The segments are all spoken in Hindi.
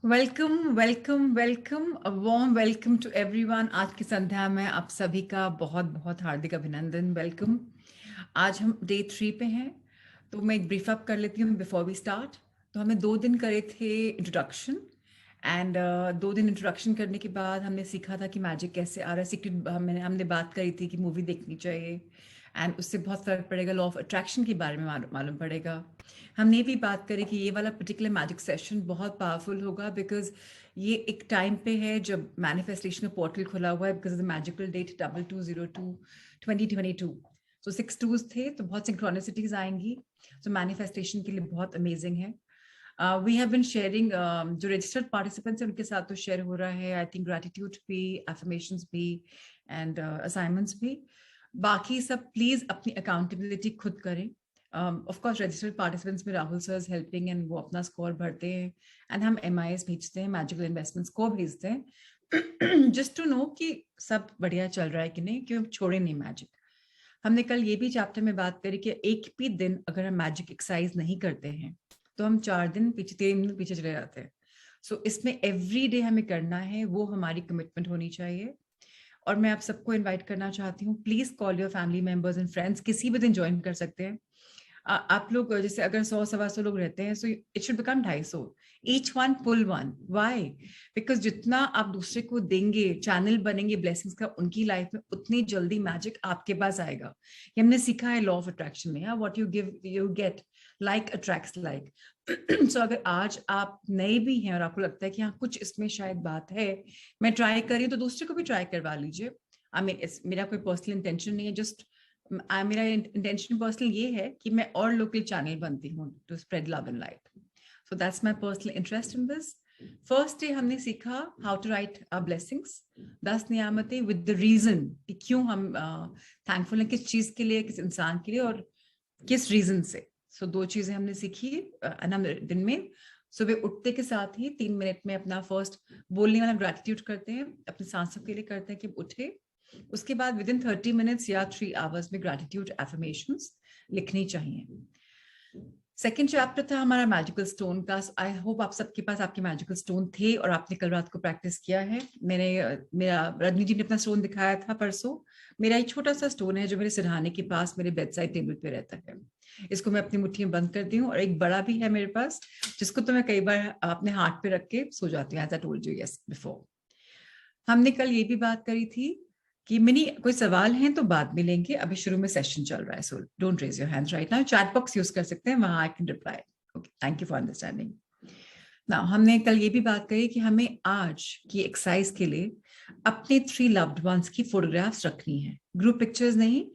Welcome welcome welcome a warm welcome to everyone. आज की संध्या में आप सभी का बहुत बहुत हार्दिक अभिनंदन। वेलकम। आज हम डे 3 पे हैं, तो मैं एक ब्रीफ अप कर लेती हूँ बिफोर वी स्टार्ट। तो हमने 2 दिन करे थे इंट्रोडक्शन एंड 2 दिन इंट्रोडक्शन करने के बाद हमने सीखा था कि मैजिक कैसे आ रहा है। सीक्रेट हमने बात करी थी कि मूवी देखनी चाहिए एंड उससे बहुत फर्क पड़ेगा, लॉ ऑफ अट्रैक्शन के बारे में मालूम पड़ेगा। हमने भी बात करी कि ये वाला पर्टिकुलर मैजिक सेशन बहुत पावरफुल होगा बिकॉज ये एक टाइम पे है जब मैनिफेस्टेशन का पोर्टल खुला हुआ है because of the magical date 2202/2022। तो 6 टूज थे, तो बहुत सिंक्रोनिसिटीज आएंगी, तो मैनिफेस्टेशन के लिए बहुत अमेजिंग है। वी हैव बिन शेयरिंग, जो रजिस्टर्ड पार्टिसिपेंट्स हैं उनके साथ तो शेयर हो रहा है, आई थिंक ग्रेटिट्यूड भी, एफर्मेशंस भी एंड असाइनमेंट्स भी। बाकी सब प्लीज अपनी अकाउंटेबिलिटी खुद करें। ऑफ कोर्स रजिस्टर्ड पार्टिसिपेंट्स में Rahul sir is helping and वो अपना स्कोर भरते हैं एंड हम MIS भेजते हैं, मैजिकल इन्वेस्टमेंट्स को भेजते हैं जस्ट टू नो कि सब बढ़िया चल रहा है कि नहीं, क्यों छोड़े नहीं मैजिक। हमने कल ये भी चैप्टर में बात करी कि एक भी दिन अगर हम मैजिक एक्सरसाइज नहीं करते हैं तो हम 4 दिन पीछे, 3 दिन पीछे चले जाते हैं। सो इसमें एवरी डे हमें करना है, वो हमारी कमिटमेंट होनी चाहिए। और मैं आप सबको इनवाइट करना चाहती हूँ, please call your family members and friends, किसी भी दिन ज्वाइन कर सकते हैं। आप लोग जैसे अगर 100-125 लोग रहते हैं, so it should become 250, each one pull one. Why? Because जितना आप दूसरे को देंगे, चैनल बनेंगे ब्लेसिंग्स का उनकी लाइफ में, उतनी जल्दी मैजिक आपके पास आएगा। ये हमने सीखा है लॉ ऑफ अट्रैक्शन में, what you give you get, like attracts like. So अगर आज आप नए भी हैं और आपको लगता है कि हाँ कुछ इसमें शायद बात है, मैं ट्राई करी, तो दूसरे को भी ट्राई करवा लीजिए। आई मीन मेरा कोई पर्सनल इंटेंशन नहीं है, जस्ट मेरा इंटेंशन पर्सनल ये है कि मैं और लोकल चैनल बनती हूँ to spread love and light. So that's my personal interest in this. First day हमने सीखा हाउ टू राइट ब्लेसिंग्स, 10 नियामतें विद द रीजन कि क्यों हम थैंकफुल हैं, किस चीज के लिए, किस इंसान के लिए और किस रीजन से। सो 2 चीजें हमने सीखी दिन में। सुबह उठते के साथ ही 3 मिनट में अपना फर्स्ट बोलने वाला ग्रेटिट्यूड करते हैं, अपने सांसों के लिए करते हैं कि उठे। उसके बाद विद इन 30 मिनट्स या 3 आवर्स में ग्रेटिट्यूड एफर्मेशंस लिखनी चाहिए। सेकेंड चैप्टर था हमारा मैजिकल स्टोन का। आई होप आप सबके पास आपके मैजिकल स्टोन थे और आपने कल रात को प्रैक्टिस किया है। मेरा रजनी जी ने अपना स्टोन दिखाया था परसों। मेरा एक छोटा सा स्टोन है जो मेरे सिरहाने के पास मेरे बेड साइड टेबल पे रहता है। इसको मैं अपनी मुट्ठी में बंद करती हूँ, और एक बड़ा भी है मेरे पास जिसको तो मैं कई बार अपने हाथ पे रख के सो जाती हूँ, as I told you yes before. हमने कल ये भी बात करी थी कि मिनी कोई सवाल हैं तो बाद में लेंगे, अभी शुरू में सेशन चल रहा है, so don't raise your hands right now. Chat box use कर सकते हैं, वहां I can reply. Okay, thank you for understanding. Now हमने कल ये भी बात करी कि हमें आज की एक्सरसाइज के लिए अपने 3 लव्ड वंस की फोटोग्राफ्स रखनी है, ग्रुप पिक्चर्स नहीं,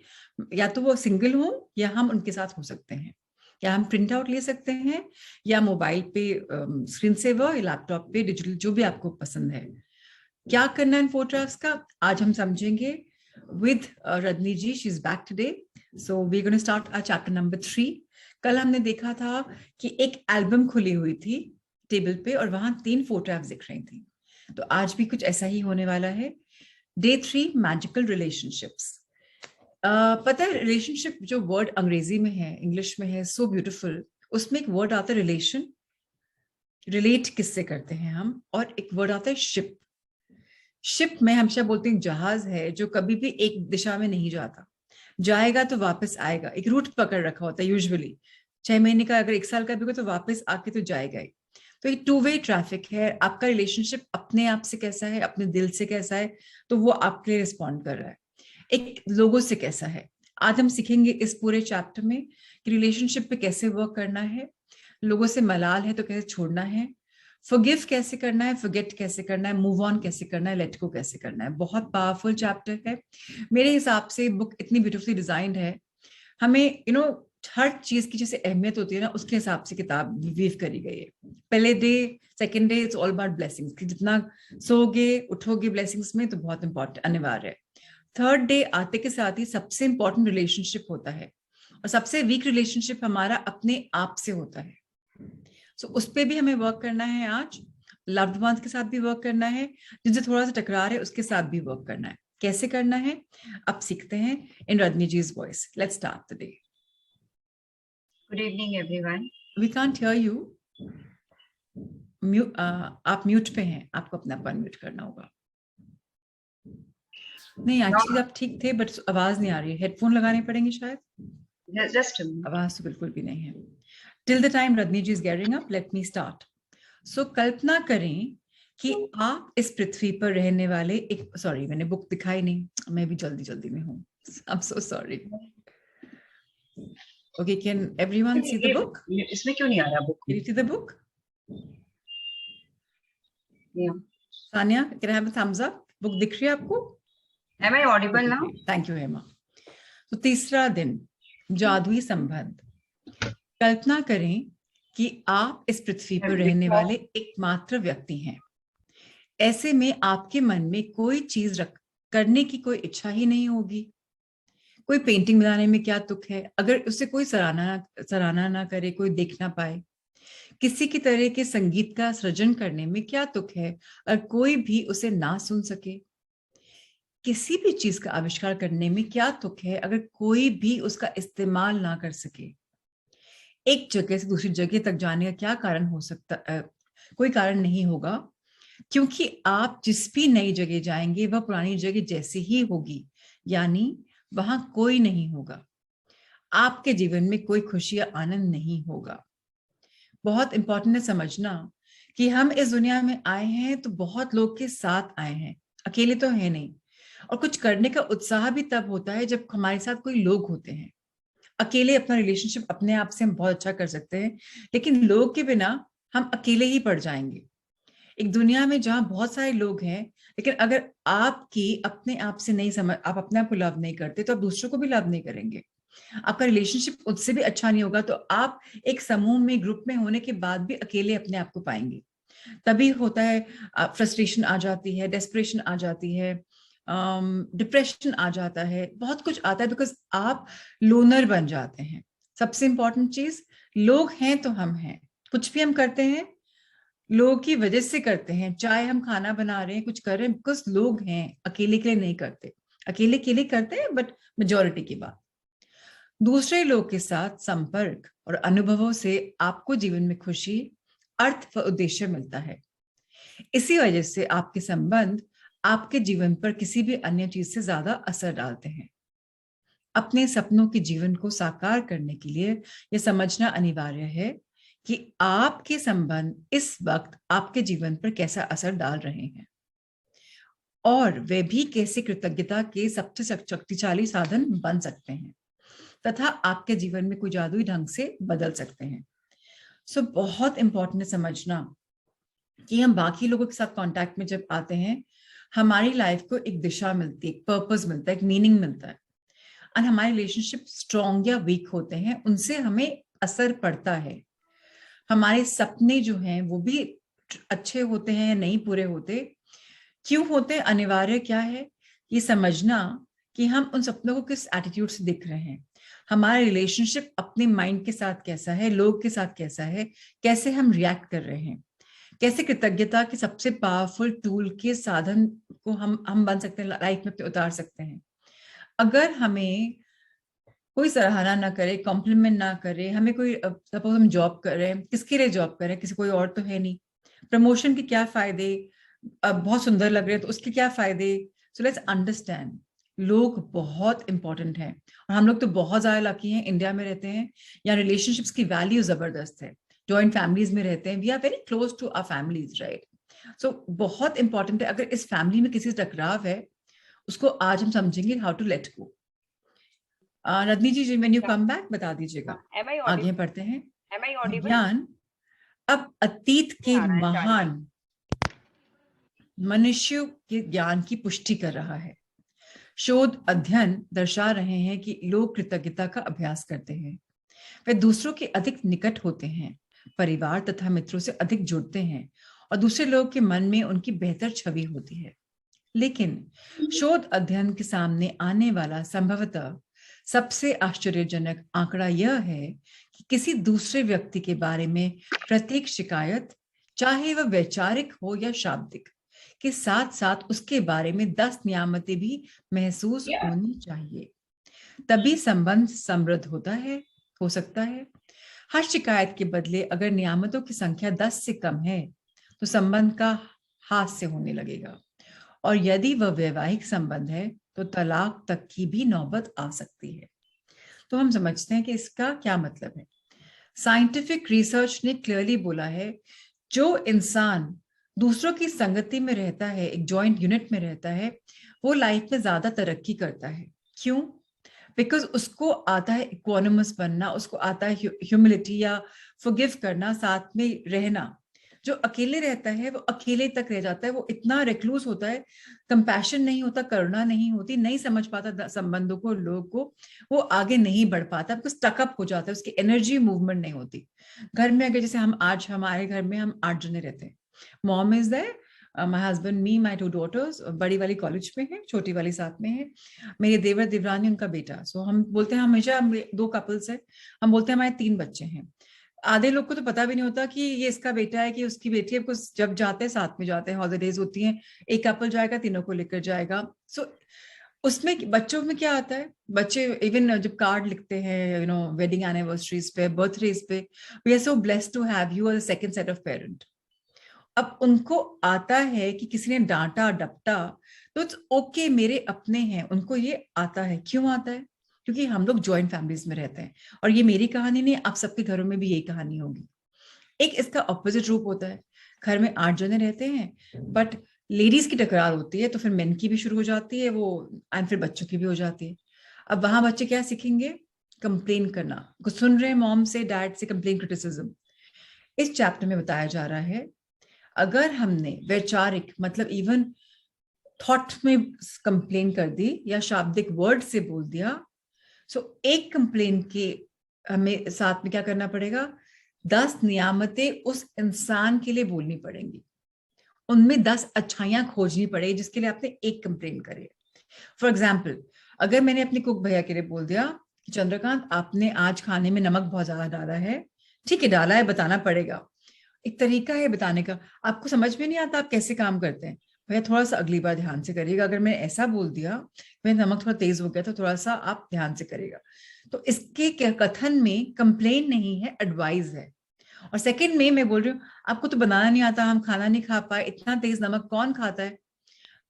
या तो वो सिंगल हो या हम उनके साथ हो सकते हैं, या हम प्रिंट आउट ले सकते हैं, या मोबाइल पे स्क्रीन सेवर या लैपटॉप पे डिजिटल, जो भी आपको पसंद है। क्या करना है इन फोटोग्राफ्स का आज हम समझेंगे with Rajni ji, she is back today. So we gonna start our chapter number 3। कल हमने देखा था कि एक एल्बम खुली हुई थी टेबल पे और वहां 3 फोटोग्राफ्स दिख रही थी, तो आज भी कुछ ऐसा ही होने वाला है। Day 3 magical relationships. पता है रिलेशनशिप जो वर्ड अंग्रेजी में है, इंग्लिश में है, सो ब्यूटिफुल। उसमें एक वर्ड आता है रिलेशन, रिलेट किससे करते हैं हम, और एक वर्ड आता है शिप। शिप में हमेशा बोलते हैं जहाज है जो कभी भी एक दिशा में नहीं जाता, जाएगा तो वापस आएगा, एक रूट पकड़ रखा होता है यूजुअली। 6 महीने का अगर 1 साल का भी हो तो वापस आके तो जाएगा ही। तो ये 2 वे ट्रैफिक है। आपका रिलेशनशिप अपने आप से कैसा है, अपने दिल से कैसा है, तो वो आपके लिए रिस्पॉन्ड कर रहा है। एक लोगों से कैसा है, आज हम सीखेंगे इस पूरे चैप्टर में कि रिलेशनशिप पे कैसे वर्क करना है, लोगों से मलाल है तो कैसे छोड़ना है, फॉरगिव कैसे करना है, फॉरगेट कैसे करना है, मूव ऑन कैसे करना है, लेट गो कैसे करना है। बहुत पावरफुल चैप्टर है मेरे हिसाब से। बुक इतनी ब्यूटीफुली डिजाइंड है, हमें हर चीज की जैसे अहमियत होती है ना, उसके हिसाब से किताब वीव करी गई है। पहले day, second day it's all about blessings कि जितना सोगे उठोगे ब्लेसिंग्स में तो बहुत इंपॉर्टेंट अनिवार्य है। थर्ड डे आते के साथ ही सबसे इंपॉर्टेंट रिलेशनशिप होता है, और सबसे वीक रिलेशनशिप हमारा अपने आप से होता है। सो उस पर भी हमें वर्क करना है आज। लव्ड वंस के साथ भी वर्क करना है, जिनसे थोड़ा सा टकरार है उसके साथ भी वर्क करना है। कैसे करना है अब सीखते हैं in Rajni ji's voice. Let's start the day. Good evening, everyone. We can't hear you. आप म्यूट पे हैं, आपको अपना अनम्यूट करना होगा। नहीं, एक्चुअली आप ठीक थे, बट आवाज नहीं आ रही है, हेडफोन लगाने पड़ेंगे शायद। जस्ट आवाज तो बिल्कुल भी नहीं है। Till the time Rajni ji is getting up, let me start. So कल्पना करें कि आप इस पृथ्वी पर रहने वाले एक, सॉरी मैंने बुक दिखाई नहीं, मैं भी जल्दी जल्दी में हूँ, आई am so sorry. Okay, can everyone see the book? इसमें क्यों नहीं आ रहा book? Can you see the book? Yeah. Sania, can I have a thumbs up? Book दिख रही है आपको? Am I audible now? Thank you Hema. तो तीसरा दिन, जादुई संबंध। कल्पना करें कि आप इस पृथ्वी पर रहने वाले एकमात्र व्यक्ति हैं। ऐसे में आपके मन में कोई चीज करने की कोई इच्छा ही नहीं होगी। कोई पेंटिंग बनाने में क्या तुक है अगर उसे कोई सराहना ना करे, कोई देख ना पाए। किसी की तरह के संगीत का सृजन करने में क्या तुक है और कोई भी उसे ना सुन सके। किसी भी चीज का आविष्कार करने में क्या तुक है अगर कोई भी उसका इस्तेमाल ना कर सके। एक जगह से दूसरी जगह तक जाने का क्या कारण हो सकता है? कोई कारण नहीं होगा, क्योंकि आप जिस भी नई जगह जाएंगे वह पुरानी जगह जैसी ही होगी, यानी वहां कोई नहीं होगा। आपके जीवन में कोई खुशी या आनंद नहीं होगा। बहुत इंपॉर्टेंट है समझना कि हम इस दुनिया में आए हैं तो बहुत लोग के साथ आए हैं, अकेले तो है नहीं। और कुछ करने का उत्साह भी तब होता है जब हमारे साथ कोई लोग होते हैं। अकेले अपना रिलेशनशिप अपने आप से हम बहुत अच्छा कर सकते हैं, लेकिन लोग के बिना हम अकेले ही पड़ जाएंगे। एक दुनिया में जहां बहुत सारे लोग हैं, लेकिन अगर आपकी अपने आप से नहीं समझ, आप अपने आप को लव नहीं करते तो आप दूसरों को भी लव नहीं करेंगे। आपका रिलेशनशिप उससे भी अच्छा नहीं होगा, तो आप एक समूह में, ग्रुप में होने के बाद भी अकेले अपने आप को पाएंगे। तभी होता है, फ्रस्ट्रेशन आ जाती है, डेस्परेशन आ जाती है, डिप्रेशन आ जाता है, बहुत कुछ आता है, बिकॉज आप लोनर बन जाते हैं। सबसे इंपॉर्टेंट चीज, लोग हैं तो हम हैं। कुछ भी हम करते हैं लोगों की वजह से करते हैं, चाहे हम खाना बना रहे हैं, कुछ कर रहे हैं, बिकॉज लोग हैं, अकेले के लिए नहीं करते। अकेले के लिए करते हैं बट मेजोरिटी की बात। दूसरे लोग के साथ संपर्क और अनुभवों से आपको जीवन में खुशी, अर्थ व उद्देश्य मिलता है। इसी वजह से आपके संबंध आपके जीवन पर किसी भी अन्य चीज से ज्यादा असर डालते हैं। अपने सपनों के जीवन को साकार करने के लिए यह समझना अनिवार्य है कि आपके संबंध इस वक्त आपके जीवन पर कैसा असर डाल रहे हैं और वे भी कैसे कृतज्ञता के सबसे शक्तिशाली साधन बन सकते हैं तथा आपके जीवन में कोई जादुई ढंग से बदल सकते हैं। सो बहुत इंपॉर्टेंट है समझना कि हम बाकी लोगों के साथ कांटेक्ट में जब आते हैं, हमारी लाइफ को एक दिशा मिलती है, एक पर्पस मिलता है, एक मीनिंग मिलता है। और हमारे रिलेशनशिप स्ट्रॉन्ग या वीक होते हैं, उनसे हमें असर पड़ता है। हमारे सपने जो हैं वो भी अच्छे होते हैं या नहीं पूरे होते। क्यों होते? अनिवार्य क्या है ये समझना कि हम उन सपनों को किस एटीट्यूड से देख रहे हैं। हमारा रिलेशनशिप अपने माइंड के साथ कैसा है, लोग के साथ कैसा है, कैसे हम रिएक्ट कर रहे हैं, कैसे कृतज्ञता के सबसे पावरफुल टूल के साधन को हम बन सकते हैं, लाइफ में उतार सकते हैं। अगर हमें कोई सराहना ना करे, कॉम्प्लीमेंट ना करे, हमें कोई, सपोज हम जॉब कर रहे हैं, किसके लिए जॉब कर रहे हैं? किसी, कोई और तो है नहीं। प्रमोशन के क्या फायदे? अब बहुत सुंदर लग रहे हैं तो उसके क्या फायदे? सो लेट्स अंडरस्टैंड, लोग बहुत इंपॉर्टेंट हैं। और हम लोग तो बहुत ज्यादा लकी हैं, इंडिया में रहते हैं, यहाँ रिलेशनशिप्स की वैल्यू जबरदस्त है। जॉइंट फैमिलीज में रहते हैं, we are very close to our families, right? So बहुत इंपॉर्टेंट है, अगर इस फैमिली में किसी से टकराव है, उसको आज हम समझेंगे how to let go. Rajni ji, when you come back बता दीजिएगा। आगे बढ़ते हैं। विज्ञान अब अतीत के महान मनुष्यों के ज्ञान की पुष्टि कर रहा है। शोध अध्ययन दर्शा रहे हैं कि लोग कृतज्ञता का अभ्यास करते हैं, वे दूसरों के अधिक निकट होते हैं, परिवार तथा मित्रों से अधिक जुड़ते हैं और दूसरे लोग के मन में उनकी बेहतर छवि होती है। लेकिन शोध अध्ययन के सामने आने वाला संभवतः सबसे आश्चर्यजनक आंकड़ा यह है कि किसी दूसरे व्यक्ति के बारे में प्रत्येक शिकायत, चाहे वह वैचारिक हो या शाब्दिक, के साथ साथ उसके बारे में 10 नियामतें भी महसूस होनी चाहिए, तभी संबंध समृद्ध होता है, हो सकता है। हर शिकायत के बदले अगर नियामतों की संख्या 10 से कम है तो संबंध का हास्य होने लगेगा, और यदि वह वैवाहिक संबंध है तो तलाक तक की भी नौबत आ सकती है। तो हम समझते हैं कि इसका क्या मतलब है। साइंटिफिक रिसर्च ने क्लियरली बोला है, जो इंसान दूसरों की संगति में रहता है, एक जॉइंट यूनिट में रहता है, वो लाइफ में ज्यादा तरक्की करता है। क्यों? बिकॉज उसको आता है इक्वानिमस बनना, उसको आता है ह्यूमिलिटी या फॉरगिव करना, साथ में रहना। जो अकेले रहता है वो अकेले तक रह जाता है, वो इतना रिक्लूस होता है, कंपैशन नहीं होता, करुणा नहीं होती, नहीं समझ पाता संबंधों को, लोगों को, वो आगे नहीं बढ़ पाता, बिकॉज स्टकअप हो जाता है, उसकी एनर्जी मूवमेंट नहीं होती। घर में अगर जैसे हम आज हमारे घर में हम 8 जने रहते हैं, mom is there, my husband, me, my 2 daughters, बड़ी वाली कॉलेज में है, छोटी वाली साथ में है, मेरे देवर देवरानी, उनका बेटा। सो हम बोलते हैं हमेशा, हम 2 कपल्स है, हम बोलते हैं हमारे 3 बच्चे हैं। आधे लोग को तो पता भी नहीं होता कि ये इसका बेटा है कि उसकी बेटी है, कुछ जब जाते हैं साथ में जाते हैं, हॉलीडेज होती हैं, एक कपल जाएगा, तीनों को लेकर जाएगा। सो उसमें बच्चों में क्या आता है, बच्चे इवन जब कार्ड लिखते हैं, वेडिंग एनिवर्सरीज पे, बर्थडेज पे, we are so blessed to have you as a second set of parent. अब उनको आता है कि किसी ने डांटा डपटा तो इट्स ओके, मेरे अपने हैं, उनको ये आता है। क्यों आता है? क्योंकि हम लोग जॉइंट फैमिलीज में रहते हैं, और ये मेरी कहानी नहीं, आप सबके घरों में भी यही कहानी होगी। एक इसका ऑपोजिट रूप होता है, घर में 8 जने रहते हैं, बट लेडीज की टकरार होती है, तो फिर मेन की भी शुरू हो जाती है वो, एंड फिर बच्चों की भी हो जाती है। अब वहां बच्चे क्या सीखेंगे? कंप्लेन करना, कुछ सुन रहे हैं मॉम से, डैड से, कंप्लेन, क्रिटिसिज्म। इस चैप्टर में बताया जा रहा है, अगर हमने वैचारिक मतलब इवन थॉट में कंप्लेन कर दी या शाब्दिक वर्ड से बोल दिया, सो एक कंप्लेन के हमें साथ में क्या करना पड़ेगा? 10 नियामतें उस इंसान के लिए बोलनी पड़ेंगी, उनमें 10 अच्छाइयां खोजनी पड़ेगी जिसके लिए आपने एक कंप्लेन करे। फॉर एग्जाम्पल, अगर मैंने अपने कुक भैया के लिए बोल दिया कि चंद्रकांत, आपने आज खाने में नमक बहुत ज्यादा डाला है, ठीक है डाला है, बताना पड़ेगा, एक तरीका है बताने का। आपको समझ में नहीं आता आप कैसे काम करते हैं, भैया थोड़ा सा अगली बार ध्यान से करिएगा, अगर मैंने ऐसा बोल दिया, भाई नमक थोड़ा तेज हो गया तो थोड़ा सा आप ध्यान से करिएगा। तो इसके कथन में कंप्लेन नहीं है, एडवाइस है। और सेकंड में मैं बोल रही हूँ, आपको तो बनाना नहीं आता, हम खाना नहीं खा पाए, इतना तेज नमक कौन खाता है।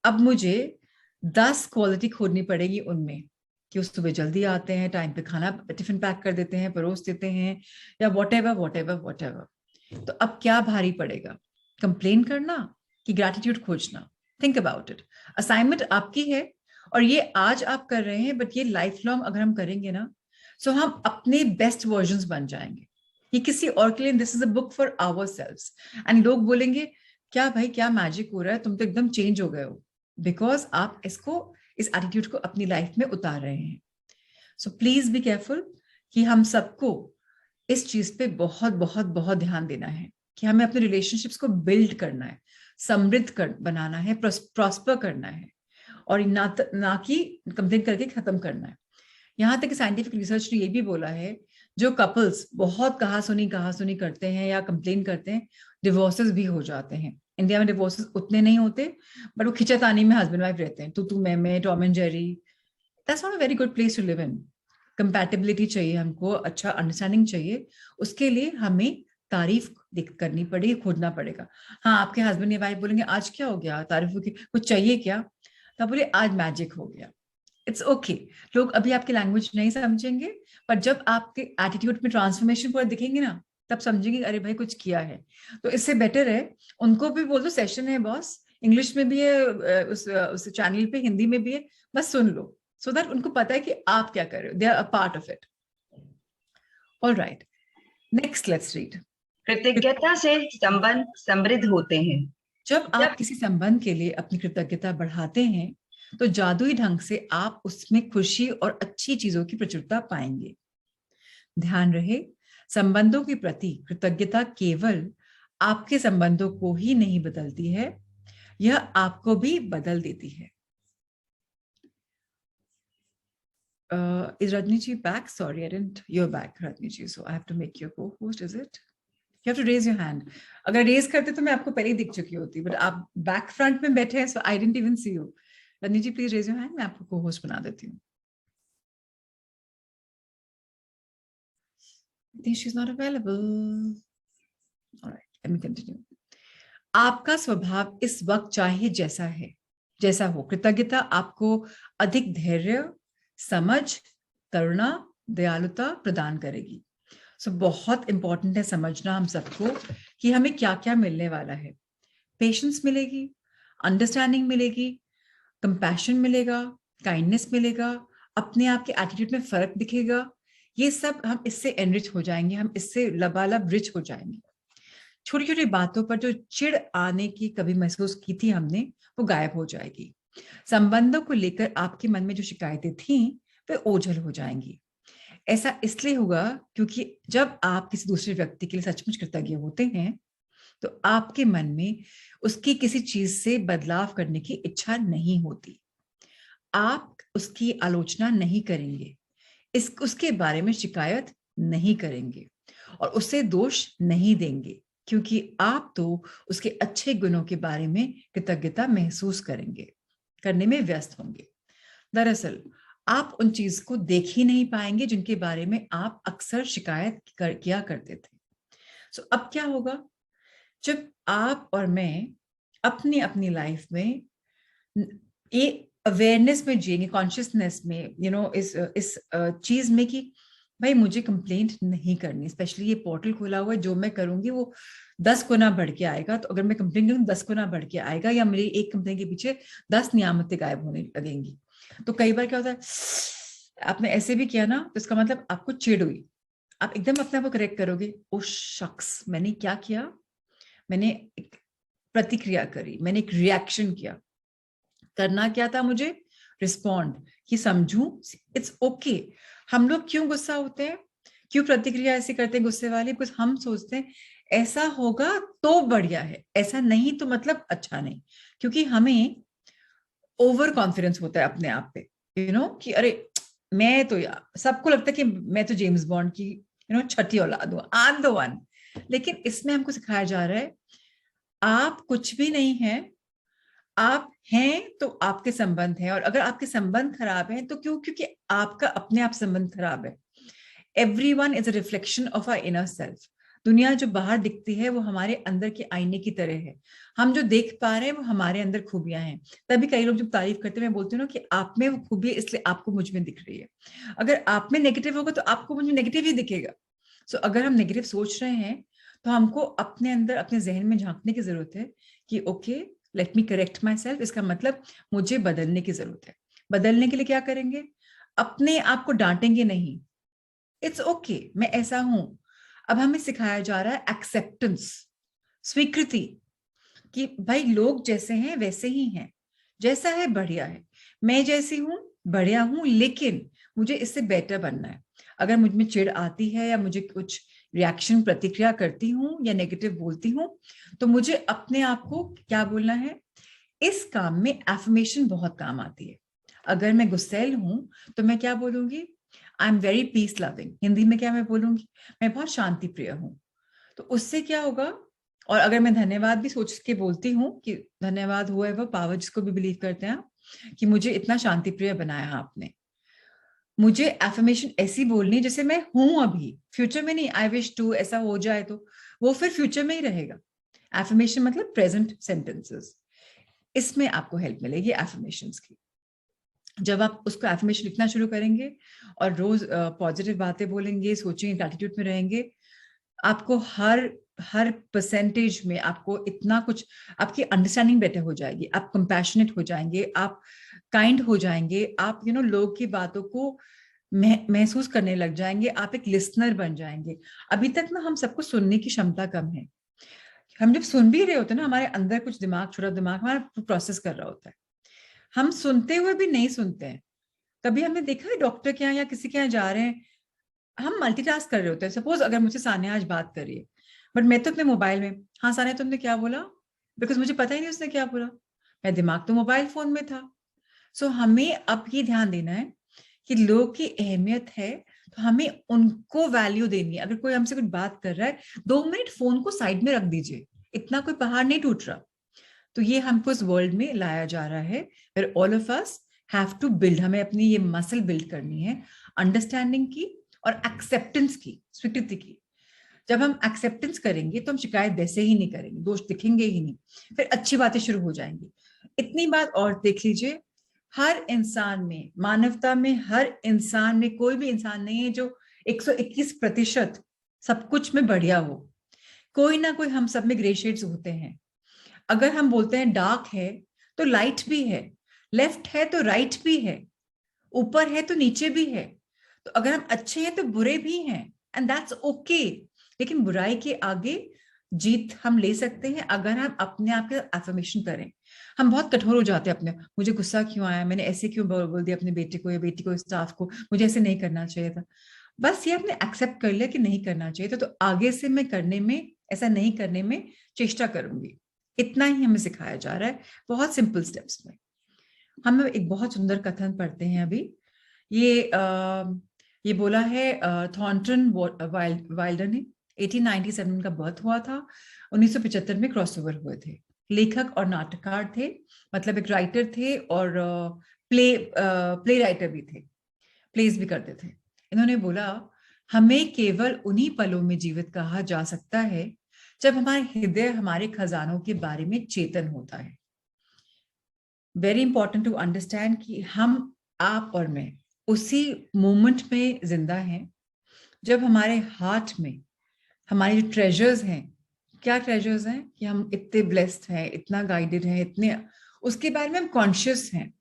अब मुझे 10 क्वालिटी खोजनी पड़ेगी उनमें, कि उस सुबह जल्दी आते हैं, टाइम पे खाना टिफिन पैक कर देते हैं, परोस देते हैं, या what ever what ever what ever. तो अब क्या भारी पड़ेगा, कंप्लेन करना कि ग्रैटिट्यूड खोजना? Think about it. असाइनमेंट आपकी है, और ये आज आप कर रहे हैं, बट ये लाइफ लॉन्ग अगर हम करेंगे ना, सो हम अपने बेस्ट वर्जन बन जाएंगे। ये किसी और के लिए, this is a book for our selves. And लोग बोलेंगे, क्या भाई क्या मैजिक हो रहा है, तुम तो एकदम चेंज हो गए हो, बिकॉज आप इस एटीट्यूड को अपनी लाइफ में उतार रहे हैं। सो प्लीज बी केयरफुल कि हम सबको इस चीज पे बहुत बहुत बहुत ध्यान देना है कि हमें अपने रिलेशनशिप्स को बिल्ड करना है, बनाना है, प्रॉस्पर करना है, और ना कि कंप्लेन करके खत्म करना है। यहाँ तक कि साइंटिफिक रिसर्च ने ये भी बोला है, जो कपल्स बहुत कहा सुनी करते हैं या कंप्लेन करते हैं, डिवोर्सेस भी हो जाते हैं। इंडिया में डिवोर्सेस उतने नहीं होते, बट वो खिंचातानी में हस्बैंड वाइफ रहते हैं, तू मैं, Tom and Jerry. That's not a very good place to live in. Compatibility चाहिए हमको, अच्छा अंडरस्टैंडिंग चाहिए, उसके लिए हमें तारीफ करनी पड़ेगी, खोजना पड़ेगा। हाँ, आपके हस्बैंड या वाइफ बोलेंगे आज क्या हो गया, तारीफ की कुछ चाहिए क्या, तब बोले आज मैजिक हो गया। इट्स ओके लोग अभी आपकी लैंग्वेज नहीं समझेंगे, पर जब आपके एटीट्यूड में ट्रांसफॉर्मेशन पूरा दिखेंगे ना, तब समझेंगे अरे भाई कुछ किया है। तो इससे बेटर है उनको भी बोल दो, सेशन है बॉस, इंग्लिश में भी है, उस चैनल पे हिंदी में भी है, बस सुन लो, सो दैट उनको पता है कि आप क्या कर रहे हो, they are a part of it. Alright, next let's read. कृतज्ञता से संबंध समृद्ध होते हैं। जब आप जब किसी संबंध के लिए अपनी कृतज्ञता बढ़ाते हैं, तो जादुई ढंग से आप उसमें खुशी और अच्छी चीजों की प्रचुरता पाएंगे। ध्यान रहे, संबंधों के प्रति कृतज्ञता केवल आपके संबंधों को ही नहीं बदलती है, यह आपको भी बदल देती है। Is Rajni ji back? Sorry, I didn't. You're back, Rajni ji. So I have to make your co-host. Is it? You have to raise your hand. अगर रेज करते तो मैं आपको पहले ही दिख चुकी होती, बट आप बैक फ्रंट में बैठे हैं, so I didn't even see you. Rajni ji please raise your hand, मैं आपको को-होस्ट बना देती हूँ। I think she's not available. All right, let me continue. आपका स्वभाव इस वक्त चाहे जैसा है, जैसा हो, कृतज्ञता आपको अधिक धैर्य, समझ, करुणा, दयालुता प्रदान करेगी। सो बहुत इंपॉर्टेंट है समझना हम सबको कि हमें क्या क्या मिलने वाला है। पेशेंस मिलेगी, अंडरस्टैंडिंग मिलेगी, कंपैशन मिलेगा, काइंडनेस मिलेगा, अपने आप के एटीट्यूड में फर्क दिखेगा। ये सब हम इससे एनरिच हो जाएंगे, हम इससे लबालब रिच हो जाएंगे। छोटी छोटी बातों पर जो चिढ़ आने की कभी महसूस की थी हमने, वो गायब हो जाएगी। संबंधों को लेकर आपके मन में जो शिकायतें थी वे ओझल हो जाएंगी। ऐसा इसलिए होगा क्योंकि जब आप किसी दूसरे व्यक्ति के लिए सचमुच कृतज्ञ होते हैं तो आपके मन में उसकी किसी चीज से बदलाव करने की इच्छा नहीं होती। आप उसकी आलोचना नहीं करेंगे, इस उसके बारे में शिकायत नहीं करेंगे और उसे दोष नहीं देंगे, क्योंकि आप तो उसके अच्छे गुणों के बारे में कृतज्ञता महसूस करेंगे, करने में व्यस्त होंगे। दरअसल आप उन चीज को देख ही नहीं पाएंगे जिनके बारे में आप अक्सर शिकायत किया करते थे। सो अब क्या होगा, जब आप और मैं अपनी अपनी लाइफ में ये अवेयरनेस में जिएंगे, कॉन्शियसनेस में, इस चीज में कि भाई मुझे कंप्लेंट नहीं करनी। स्पेशली ये पोर्टल खोला हुआ है, जो मैं करूंगी वो 10 गुना बढ़ के आएगा। तो अगर मैं कंप्लेंट करूँ 10 गुना बढ़ के आएगा, या मेरी एक कंप्लेंट के पीछे 10 नियामतें गायब होने लगेंगी। तो कई बार क्या होता है, आपने ऐसे भी किया ना, तो इसका मतलब आपको चिढ़ हुई, आप एकदम अपने आप को करेक्ट करोगे, ओ शख्स मैंने क्या किया, मैंने एक प्रतिक्रिया करी, मैंने एक रिएक्शन किया। करना क्या था मुझे, रिस्पॉन्ड, कि समझूं, इट्स ओके। हम लोग क्यों गुस्सा होते हैं, क्यों प्रतिक्रिया ऐसी करते हैं गुस्से वाली, बिकॉज हम सोचते हैं ऐसा होगा तो बढ़िया है, ऐसा नहीं तो मतलब अच्छा नहीं। क्योंकि हमें ओवर कॉन्फिडेंस होता है अपने आप पे, कि अरे मैं तो, यार सबको लगता है कि मैं तो जेम्स बॉन्ड की छठी औलाद हूं, आई एम द वन। लेकिन इसमें हमको सिखाया जा रहा है आप कुछ भी नहीं है, आप हैं तो आपके संबंध हैं, और अगर आपके संबंध खराब हैं तो क्यों, क्योंकि आपका अपने आप संबंध खराब है। Everyone is a reflection of our inner self. दुनिया जो बाहर दिखती है वो हमारे अंदर के आईने की तरह है। हम जो देख पा रहे हैं वो हमारे अंदर खूबियां हैं। तभी कई लोग जब तारीफ करते हैं, मैं बोलती हूँ ना कि आप में वो खूबी है इसलिए आपको मुझ में दिख रही है। अगर आप में नेगेटिव होगा तो आपको मुझ में नेगेटिव ही दिखेगा। सो अगर हम नेगेटिव सोच रहे हैं तो हमको अपने अंदर, अपने जहन में झांकने की जरूरत है कि okay, let me correct my self. इसका मतलब मुझे बदलने की जरूरत है। बदलने के लिए क्या करेंगे, अपने आप को डांटेंगे नहीं, इट्स ओके मैं ऐसा हूं। अब हमें सिखाया जा रहा है एक्सेप्टेंस, स्वीकृति, कि भाई लोग जैसे हैं वैसे ही हैं, जैसा है बढ़िया है, मैं जैसी हूं बढ़िया हूं, लेकिन मुझे इससे बेटर बनना है। अगर मुझ में चिढ़ आती है या मुझे कुछ रिएक्शन, प्रतिक्रिया करती हूँ या नेगेटिव बोलती हूँ, तो मुझे अपने आप को क्या बोलना है। इस काम में एफर्मेशन बहुत काम आती है। अगर मैं गुस्सैल हूं तो मैं क्या बोलूंगी, I am very peace loving. Hindi में क्या मैं बोलूंगी, मैं बहुत शांति प्रिय हूं। तो उससे क्या होगा, और अगर मैं धन्यवाद भी सोच के बोलती हूँ कि धन्यवाद हुआ है वो पावर, जिसको भी बिलीव करते हैं कि मुझे इतना शांति प्रिय बनाया आपने। मुझे एफर्मेशन ऐसी बोलनी जैसे मैं हूं अभी, फ्यूचर में नहीं। आई विश टू ऐसा हो जाए तो वो फिर फ्यूचर में ही रहेगा। एफर्मेशन मतलब प्रेजेंट सेंटेंसेस, इसमें आपको हेल्प मिलेगी एफर्मेशंस की। जब आप उसको एफर्मेशन लिखना शुरू करेंगे और रोज पॉजिटिव बातें बोलेंगे, सोचेंगे, ग्रैटिट्यूड में रहेंगे, आपको हर हर परसेंटेज में आपको इतना कुछ, आपकी अंडरस्टैंडिंग बेटर हो जाएगी, आप कंपैशनेट हो जाएंगे, आप काइंड हो जाएंगे, आप लोग की बातों को महसूस करने लग जाएंगे, आप एक लिसनर बन जाएंगे। अभी तक ना हम सबको सुनने की क्षमता कम है। हम जब सुन भी रहे होते हैं ना, हमारे अंदर कुछ दिमाग, छोटा दिमाग हमारा प्रोसेस कर रहा होता है, हम सुनते हुए भी नहीं सुनते हैं। कभी हमने देखा है डॉक्टर के यहाँ या किसी के यहाँ जा रहे हैं, हम मल्टीटास्क कर रहे होते हैं। सपोज अगर मुझसे सानिया आज बात कर रही है, बट मैं तो अपने मोबाइल में, हाँ सानिया तुमने क्या बोला, बिकॉज मुझे पता ही नहीं उसने क्या बोला, मैं दिमाग तो मोबाइल फोन में था। सो हमें अब ये ध्यान देना है कि लोग की अहमियत है, तो हमें उनको वैल्यू देनी है। अगर कोई हमसे कुछ बात कर रहा है, 2 मिनट फोन को साइड में रख दीजिए, इतना कोई पहाड़ नहीं टूट रहा। तो ये हमको इस वर्ल्ड में लाया जा रहा है, where all of us have to build, हमें अपनी ये मसल बिल्ड करनी है अंडरस्टैंडिंग की और एक्सेप्टेंस की, स्वीकृति की। जब हम एक्सेप्टेंस करेंगे तो हम शिकायत वैसे ही नहीं करेंगे, दोष दिखेंगे ही नहीं, फिर अच्छी बातें शुरू हो जाएंगी। इतनी बात और देख लीजिए, हर इंसान में, मानवता में, हर इंसान में कोई भी इंसान नहीं है जो 121% सब कुछ में बढ़िया हो। कोई ना कोई हम सब में ग्रे शेड्स होते हैं। अगर हम बोलते हैं डार्क है तो लाइट भी है, लेफ्ट है तो राइट भी है, ऊपर है तो नीचे भी है। तो अगर हम अच्छे हैं तो बुरे भी हैं, एंड दैट्स ओके। लेकिन बुराई के आगे जीत हम ले सकते हैं अगर हम अपने आप के एफर्मेशन करें। हम बहुत कठोर हो जाते हैं अपने, मुझे गुस्सा क्यों आया, मैंने ऐसे क्यों बोल दिया अपने बेटे को या बेटी को, स्टाफ को, मुझे ऐसे नहीं करना चाहिए था। बस ये आपने एक्सेप्ट कर लिया कि नहीं करना चाहिए तो आगे से मैं करने में, ऐसा नहीं करने में चेष्टा करूंगी। इतना ही हमें सिखाया जा रहा है, बहुत सिंपल स्टेप्स में। हम एक बहुत सुंदर कथन पढ़ते हैं अभी। ये बोला है थॉर्नटन वाइल्डर ने। 1897 का बर्थ हुआ था, 1975 में क्रॉसओवर हुए थे। लेखक और नाटककार थे, मतलब एक राइटर थे और प्ले राइटर भी थे, प्लेस भी करते थे। इन्होंने बोला, हमें केवल उन्हीं पलों में जीवित कहा जा सकता है जब हमारे हृदय हमारे खजानों के बारे में चेतन होता है। वेरी इंपॉर्टेंट टू अंडरस्टैंड कि हम, आप और मैं उसी मोमेंट में जिंदा हैं जब हमारे हार्ट में हमारे जो ट्रेजर्स हैं, क्या ट्रेजर्स हैं कि हम इतने ब्लेस्ड हैं, इतना गाइडेड हैं, इतने, उसके बारे में हम कॉन्शियस हैं।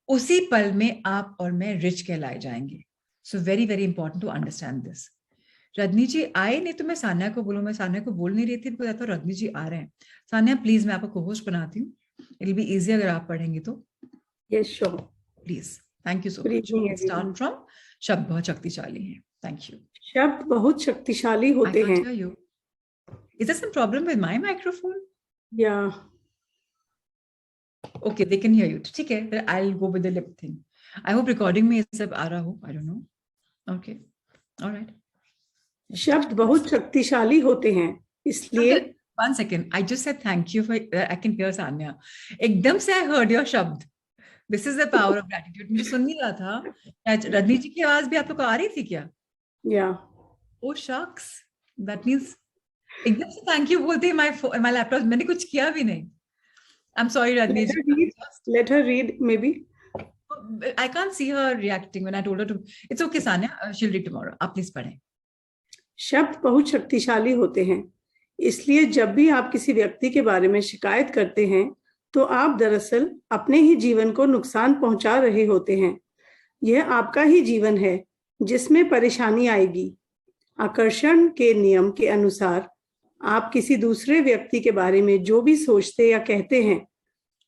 उसी पल में आप और मैं रिच कहलाए जाएंगे। So very very important to understand this. Rajni ji आए, नहीं तो मैं सान्या को बोलूं, मैं सान्या को बोल नहीं रही थी, तो रजनी जी आ रहे हैं। सान्या प्लीज, मैं आपको को-होस्ट बनाती हूँ, इट विल बी इजी अगर आप पढ़ेंगे तो। Yes sure, please, thank you so good much. Evening start from शब्द बहुत शक्तिशाली है। Thank you. शब्द बहुत शक्तिशाली होते हैं। Is there some problem with my microphone? या Okay, they can hear you. ठीक है, then I'll go with the lip thing. I hope recording में ये सब आ रहा हो. I don't know. Okay, all right. शब्द बहुत शक्तिशाली होते हैं, इसलिए One second, I just said thank you for, I can hear Sanya. एकदम से I heard your शब्द. This is the power of gratitude. मुझे सुन नहीं रहा था। रजनी जी की आवाज भी आप लोग को आ रही थी क्या? या Oh shucks, that means एकदम से थैंक यू बोलते हैं my laptop, मैंने कुछ किया भी नहीं। I'm sorry, Rajni ji. let her read maybe. I can't see her reacting when I told her to. It's okay, Sanya. She'll read tomorrow. आप प्लीज पढ़ें। शब्द बहुत शक्तिशाली होते हैं, इसलिए जब भी आप किसी व्यक्ति के बारे में शिकायत करते हैं तो आप दरअसल अपने ही जीवन को नुकसान पहुंचा रहे होते हैं। यह आपका ही जीवन है जिसमें परेशानी आएगी। आकर्षण के नियम के अनुसार आप किसी दूसरे व्यक्ति के बारे में जो भी सोचते या कहते हैं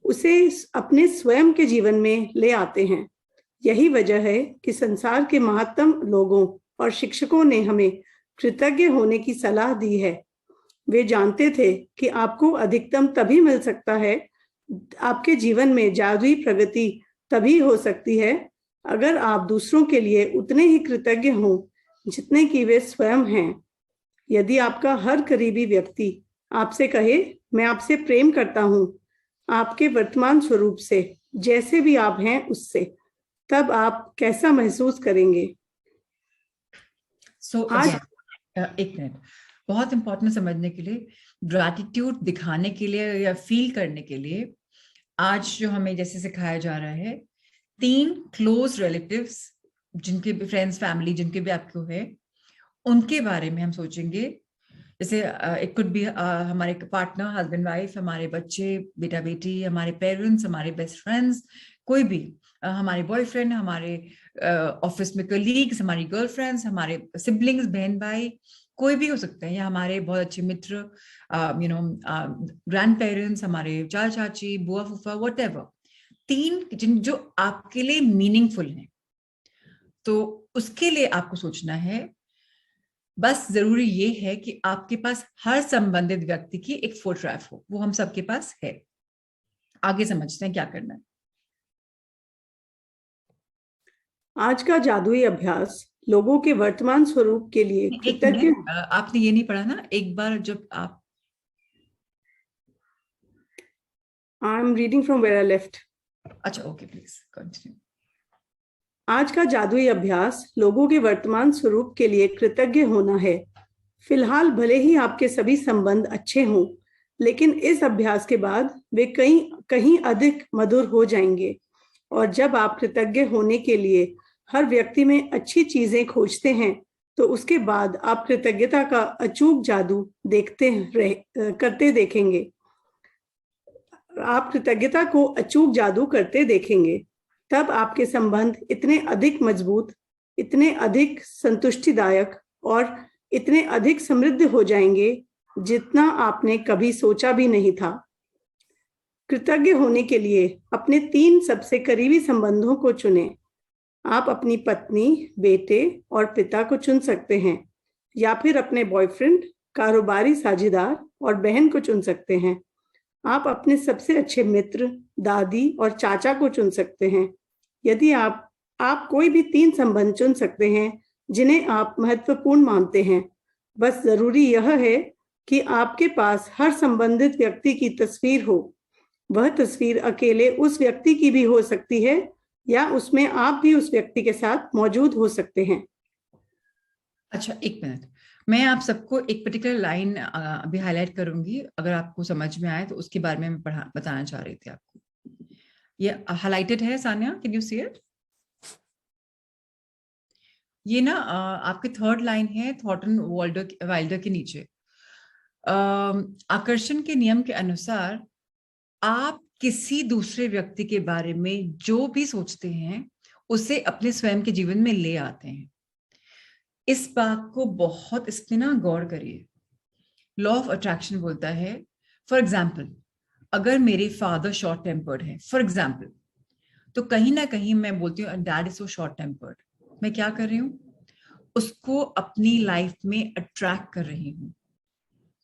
उसे अपने स्वयं के जीवन में ले आते हैं। यही वजह है कि संसार के महत्तम लोगों और शिक्षकों ने हमें कृतज्ञ होने की सलाह दी है। वे जानते थे कि आपको अधिकतम तभी मिल सकता है, आपके जीवन में जादुई प्रगति तभी हो सकती है अगर आप दूसरों के लिए उतने ही कृतज्ञ हों जितने कि वे स्वयं हैं। यदि आपका हर करीबी व्यक्ति आपसे कहे, मैं आपसे प्रेम करता हूं, आपके वर्तमान स्वरूप से, जैसे भी आप हैं उससे, तब आप कैसा महसूस करेंगे? एक मिनट, बहुत इंपॉर्टेंट समझने के लिए, ग्रैटिट्यूड दिखाने के लिए या फील करने के लिए आज जो हमें जैसे सिखाया जा रहा है, 3 क्लोज रिलेटिव्स, जिनके भी फ्रेंड्स, फैमिली जिनके भी आपको है, उनके बारे में हम सोचेंगे। जैसे इट कुड बी हमारे पार्टनर, हस्बैंड वाइफ, हमारे बच्चे, बेटा बेटी, हमारे पेरेंट्स, हमारे बेस्ट फ्रेंड्स, कोई भी, हमारे बॉयफ्रेंड, हमारे ऑफिस में कलीग्स, हमारी गर्लफ्रेंड्स, हमारे सिबलिंग्स, बहन भाई, कोई भी हो सकते हैं, या हमारे बहुत अच्छे मित्र, ग्रैंड पेरेंट्स, हमारे चाचा चाची, बुआ फूफा, व्हाटएवर। 3 जो आपके लिए मीनिंगफुल हैं, तो उसके लिए आपको सोचना है। बस जरूरी ये है कि आपके पास हर संबंधित व्यक्ति की एक फोटोग्राफ हो, वो हम सबके पास है। आगे समझते हैं क्या करना है। आज का जादुई अभ्यास लोगों के वर्तमान स्वरूप के लिए कृतज्ञ। आपने ये नहीं पढ़ा ना एक बार, जब आप I am reading from where I left. अच्छा, ओके, प्लीज कंटिन्यू। आज का जादुई अभ्यास लोगों के वर्तमान स्वरूप के लिए कृतज्ञ होना है। फिलहाल भले ही आपके सभी संबंध अच्छे हों, लेकिन इस अभ्यास के बाद वे कहीं अधिक मधुर हो जाएंगे। और जब आप कृतज्ञ होने के लिए हर व्यक्ति में अच्छी चीजें खोजते हैं, तो उसके बाद आप कृतज्ञता का अचूक जादू करते देखेंगे। आप कृतज्ञता को अचूक जादू करते देखेंगे। तब आपके संबंध इतने अधिक मजबूत, इतने अधिक संतुष्टिदायक और इतने अधिक समृद्ध हो जाएंगे जितना आपने कभी सोचा भी नहीं था। कृतज्ञ होने के लिए अपने 3 सबसे करीबी संबंधों को चुनें। आप अपनी पत्नी, बेटे और पिता को चुन सकते हैं, या फिर अपने बॉयफ्रेंड, कारोबारी साझेदार और बहन को चुन सकते हैं। आप अपने सबसे अच्छे मित्र, दादी और चाचा को चुन सकते हैं। यदि आप कोई भी 3 संबंध चुन सकते हैं जिन्हें आप महत्वपूर्ण मानते हैं। बस जरूरी यह है कि आपके पास हर संबंधित व्यक्ति की तस्वीर हो। वह तस्वीर अकेले उस व्यक्ति की भी हो सकती है, या उसमें आप भी उस व्यक्ति के साथ मौजूद हो सकते हैं। अच्छा, 1 मिनट, मैं आप सबको एक पर्टिकुलर लाइन अभी हाईलाइट करूंगी, अगर आपको समझ में आए तो उसके बारे में मैं बताना चाह रही थी आपको। ये हाईलाइटेड है Sania, can you see it? ये ना आपके 3rd लाइन है थॉर्टन वाइल्डर के नीचे। आकर्षण के नियम के अनुसार आप किसी दूसरे व्यक्ति के बारे में जो भी सोचते हैं उसे अपने स्वयं के जीवन में ले आते हैं। इस बात को बहुत इस पे ना गौर करिए। लॉ ऑफ अट्रैक्शन बोलता है, फॉर एग्जाम्पल, अगर मेरे फादर शॉर्ट टेम्पर्ड है फॉर एग्जाम्पल, तो कहीं ना कहीं मैं बोलती हूँ dad is so short tempered, मैं क्या कर रही हूँ? उसको अपनी लाइफ में अट्रैक्ट कर रही हूँ।